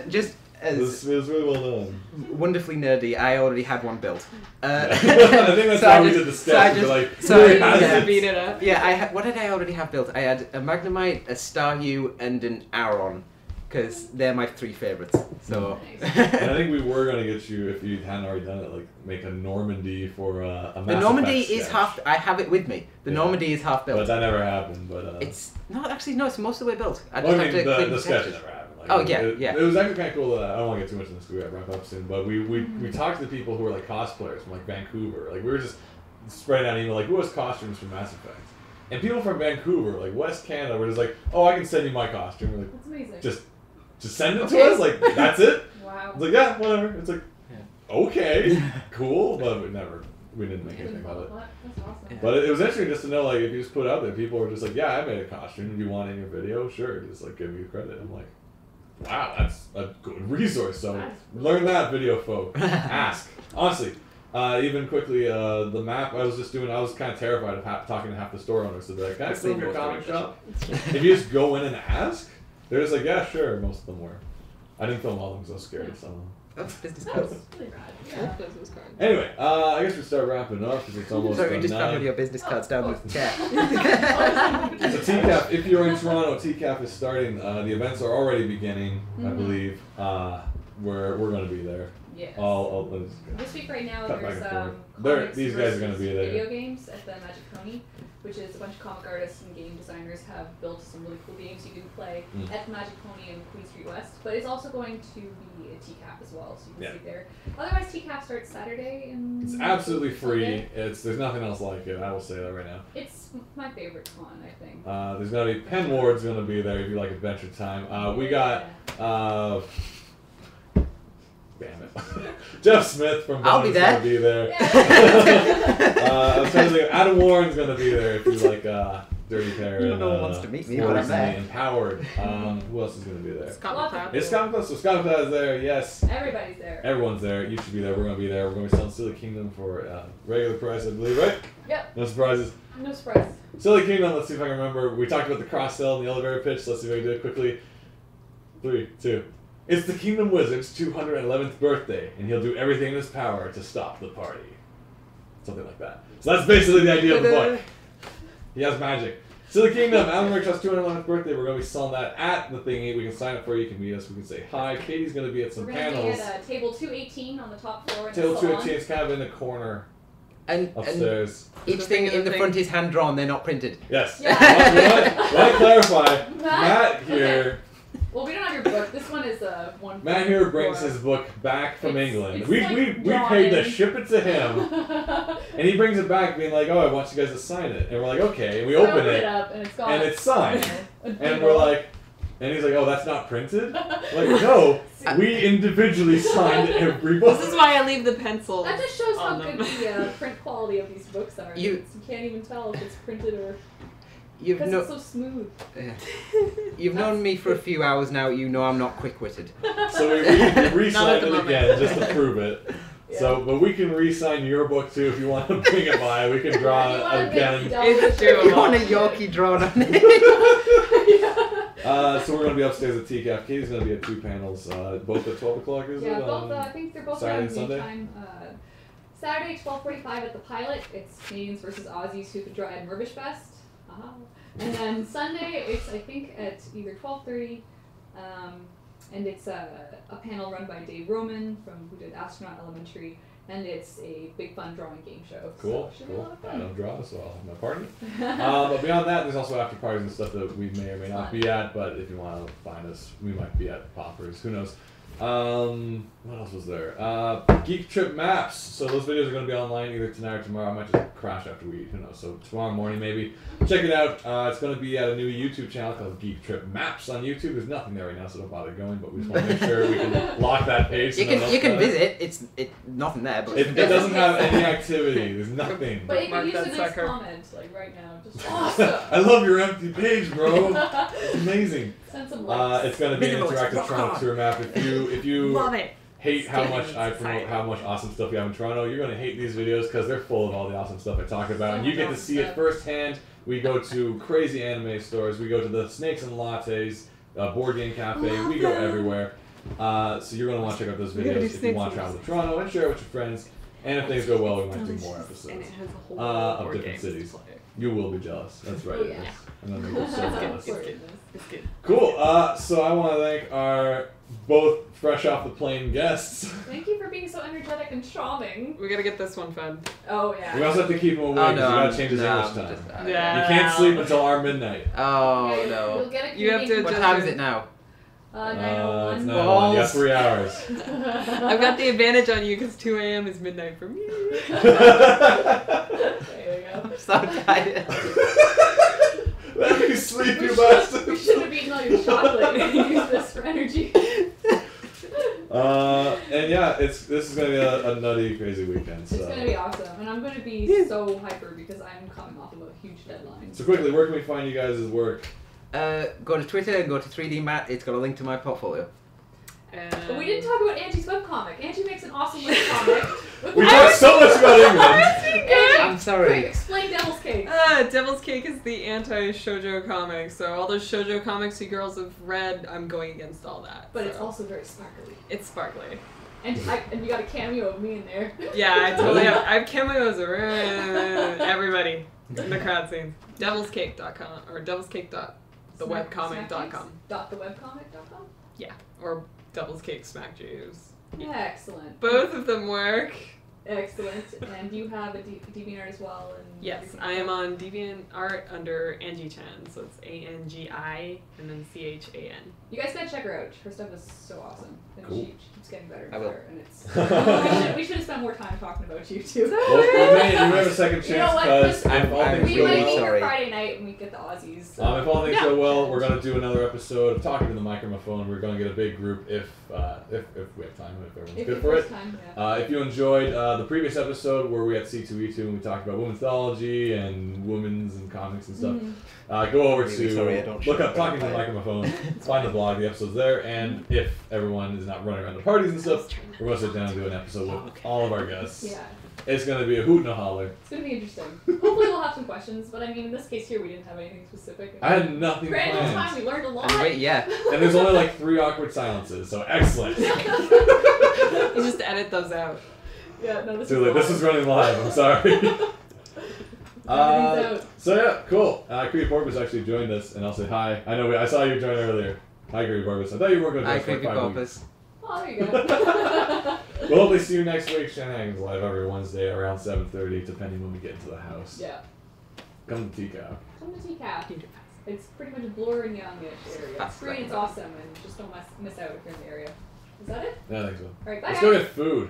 just as it was really well done. Wonderfully nerdy, I already had one built. I think that's why we did the steps. Beat it up. Yeah, what did I already have built? I had a Magnemite, a Staryu, and an Aron. Because they're my three favorites. So. And I think we were gonna get you if you hadn't already done it, like make a Normandy for a Mass The Normandy Effect is sketch. half. I have it with me. The Normandy is half built. But that never happened. But it's it's most of the way built. I just have to the sketch never happened. Like, it was actually kind of cool. I don't want to get too much in this. We got to wrap up soon. But we talked to people who were like cosplayers from like Vancouver. Like we were just spreading out email like who has costumes from Mass Effect. And people from Vancouver, like West Canada, were just like, oh, I can send you my costume. We're like, that's amazing. Just send it to us, like that's it. Wow. It's like yeah, whatever. It's like okay, cool, but we didn't make anything of it. That's awesome. Yeah. But it was interesting just to know like if you just put it out there, people were just like, yeah, I made a costume. Do you want it in your video? Sure, just like give me credit. I'm like, wow, that's a good resource. So learn that, video folk. Ask honestly. Even quickly, the map I was just doing, I was kind of terrified of talking to half the store owners. So they're like, can I film your comic shop? If you just go in and ask. They're just like, yeah, sure. Most of them were. I didn't film all of them because I was scared. So. That's business cards. Really rad. Yeah. Business card. Anyway, I guess we start wrapping up because it's almost Sorry, we just 9. found your business cards down the chair. So TCAF, if you're in Toronto, TCAF is starting. The events are already beginning, I believe. We're going to be there. Yes. This week right now cut there's back and forth. These guys are going to be there. Video games at the Magic Pony, which is a bunch of comic artists and game designers have built some really cool games you can play at the Magic Pony in Queen Street West. But it's also going to be a TCAF as well, so you can see there. Otherwise, TCAF starts Saturday. It's absolutely free. There's nothing else like it. I will say that right now. It's my favorite con, I think. There's going to be Penn Ward's going to be there if you like Adventure Time. We got. Damn it. Jeff Smith from I'll be there. Going to be there. Yeah. I was trying to think, Adam Warren's going to be there if you like Dirty Pair. No one wants to meet me, but I'm there. Empowered. Who else is going to be there? Scott McCloud. It's Scott McCloud. So Scott McCloud is there, yes. Everybody's there. Everyone's there. You should be there. We're going to be there. We're going to be selling Silly Kingdom for regular price, I believe, right? Yep. No surprises. No surprise. Silly Kingdom, let's see if I can remember. We talked about the cross-sell and the elevator pitch. Let's see if I can do it quickly. 3, 2. It's the Kingdom Wizard's 211th birthday, and he'll do everything in his power to stop the party. Something like that. So that's basically the idea of the book. He has magic. Silly Kingdom, Alan Rick's 211th birthday. We're going to be selling that at the thingy. We can sign up for you. You can meet us. We can say hi. Katie's going to be at some panels. We're going to be at table 218 on the top floor. Table 218 is kind of in the corner upstairs. And each thing in the front is hand-drawn. They're not printed. Yes. Yeah. Want to clarify, Matt here... Well, we don't have your book. This one is one. Matt here brings his book back from England. It's We paid to in. ship it to him, and he brings it back, being like, "Oh, I want you guys to sign it." And we're like, "Okay." And we open it, up, and it's got and it's signed, a and doodle. we're like, And he's like, oh, that's not printed? Like, no, we individually signed every book. This is why I leave the pencil. That just shows how on good them. the print quality of these books are. You can't even tell if it's printed or... Because it's so smooth. You've known me for a few hours now. You know I'm not quick-witted. So we re-signed it again just to prove it. Yeah. So, but we can re-sign your book too if you want to bring it by. We can draw again. It's doable. You want a Yorkie drawn on it? So we're going to be upstairs at TCAF. Katie's going to be at 2 panels, both at 12 o'clock, is it? Yeah, both. I think they're both Saturday around and Sunday? time. Saturday, 12:45 at the Pilot. It's Canadians versus Aussies who could draw at Mervish Fest. And then Sunday, it's I think at either 12:30, and it's a panel run by Dave Roman who did Astronaut Elementary, and it's a big fun drawing game show. Cool, so cool. I don't draw, so I'll have my party. But beyond that, there's also after parties and stuff that we may or may not be at. But if you want to find us, we might be at Poppers. Who knows? What else was there? Geek Trip Maps. So those videos are going to be online either tonight or tomorrow. I might just crash after we eat. Who knows? So tomorrow morning maybe. Check it out. It's going to be at a new YouTube channel called Geek Trip Maps on YouTube. There's nothing there right now, so don't bother going. But we just want to make sure we can lock that page. You can visit. It's nothing there, but it doesn't have any activity. The's nothing. But you can use a nice comment like right now. Just awesome. I love your empty page, bro. It's amazing. Send some likes. It's going to be an interactive Toronto tour map. If you Love it. hate how much I promote how much awesome stuff we have in Toronto, you're going to hate these videos because they're full of all the awesome stuff I talk about. And you get to see it firsthand. We go to crazy anime stores. We go to the Snakes and Lattes, Board Game Cafe. We go everywhere. So you're going to want to check out those videos if you want to travel to Toronto and share it with your friends. And if things go well, we might do more episodes And it has a whole of different cities. You will be jealous. That's right. Oh, yeah. I'm going to make you so jealous. It's good. Cool. So I want to thank our both fresh off the plane guests. Thank you for being so energetic and charming. We gotta get this one fed. Oh yeah. We also have to keep him awake because we gotta change his English time. Yeah. You can't sleep until our midnight. Oh Yeah, no. You'll get a You have to What time is it now? 9:01. It's 9:01. You got 3 hours. I've got the advantage on you because 2 a.m. is midnight for me. There you go. I'm so tired. Let me sleep, you bastard. We should have eaten all your chocolate and used this for energy. And yeah, this is gonna be a nutty, crazy weekend. So. It's gonna be awesome, and I'm gonna be so hyper because I'm coming off of a huge deadline. So quickly, where can we find you guys' work? Go to Twitter and go to 3D Matt. It's got a link to my portfolio. But we didn't talk about Angie's webcomic. Angie makes an awesome webcomic. We talked so much about England. I'm sorry. Explain Devil's Cake. Devil's Cake is the anti-shoujo comic, so all those shoujo comics you girls have read, I'm going against all that. But so. it's also very sparkly. It's sparkly. And you got a cameo of me in there. Yeah, I totally have. I have cameos of everybody in the crowd scene. Devilscake.com or devilscake.thewebcomic.com. .thewebcomic.com? Yeah, or Devil's Cake Smack Jews. Excellent. Both of them work. Excellent. And you have a DeviantArt as well. And Yes, I am on DeviantArt under Angie Chan, so it's ANGI and then CHAN. You guys gotta check her out. Her stuff is so awesome. And Cool. she keeps getting better and I will. better. And it's we should have spent more time talking about you too. Well, you may have a second You know chance what, because Chris? if all I'm things We go might well. be here Sorry. Friday night when we get the Aussies. So. If all things Yeah. go well, we're gonna do another episode of Talking to the Microphone. We're gonna get a big group if we have time, if everyone's If good you for first it. time, yeah. If you enjoyed the previous episode where we had C2E2 and we talked about women's theology and women's and comics and stuff, Mhm. go over Really to sorry, I don't look show up up Talking to the on Microphone, find the blog, the episode's there, and if everyone is not running around the parties and stuff, we're gonna sit down and do an episode with all of our guests. Yeah. It's gonna be a hoot and a holler. It's gonna be interesting. Hopefully we'll have some questions, but I mean in this case here we didn't have anything specific. I had nothing Random time planned. we learned a lot. And wait, yeah. And there's only like 3 awkward silences, so excellent. You just edit those out. Yeah, no, this Too late. This is running live. I'm sorry. Everything's out. So yeah, cool. Creepy Porpoise actually joined us, and I'll say hi. I know I saw you join earlier. Hi, Creepy Porpoise. I thought you were going to Hi, join us for Creepy like 5 weeks. Porpoise. Oh, there you go. We'll hopefully see you next week. Shenanigans live every Wednesday around 7:30, depending when we get into the house. Yeah. Come to TCAF. Come to TCAF. It's pretty much Bloor and Youngish area. It's free and it's awesome, and just don't miss out if you're in the area. Is that it? Yeah, I think so. Alright, bye Let's guys. go get food.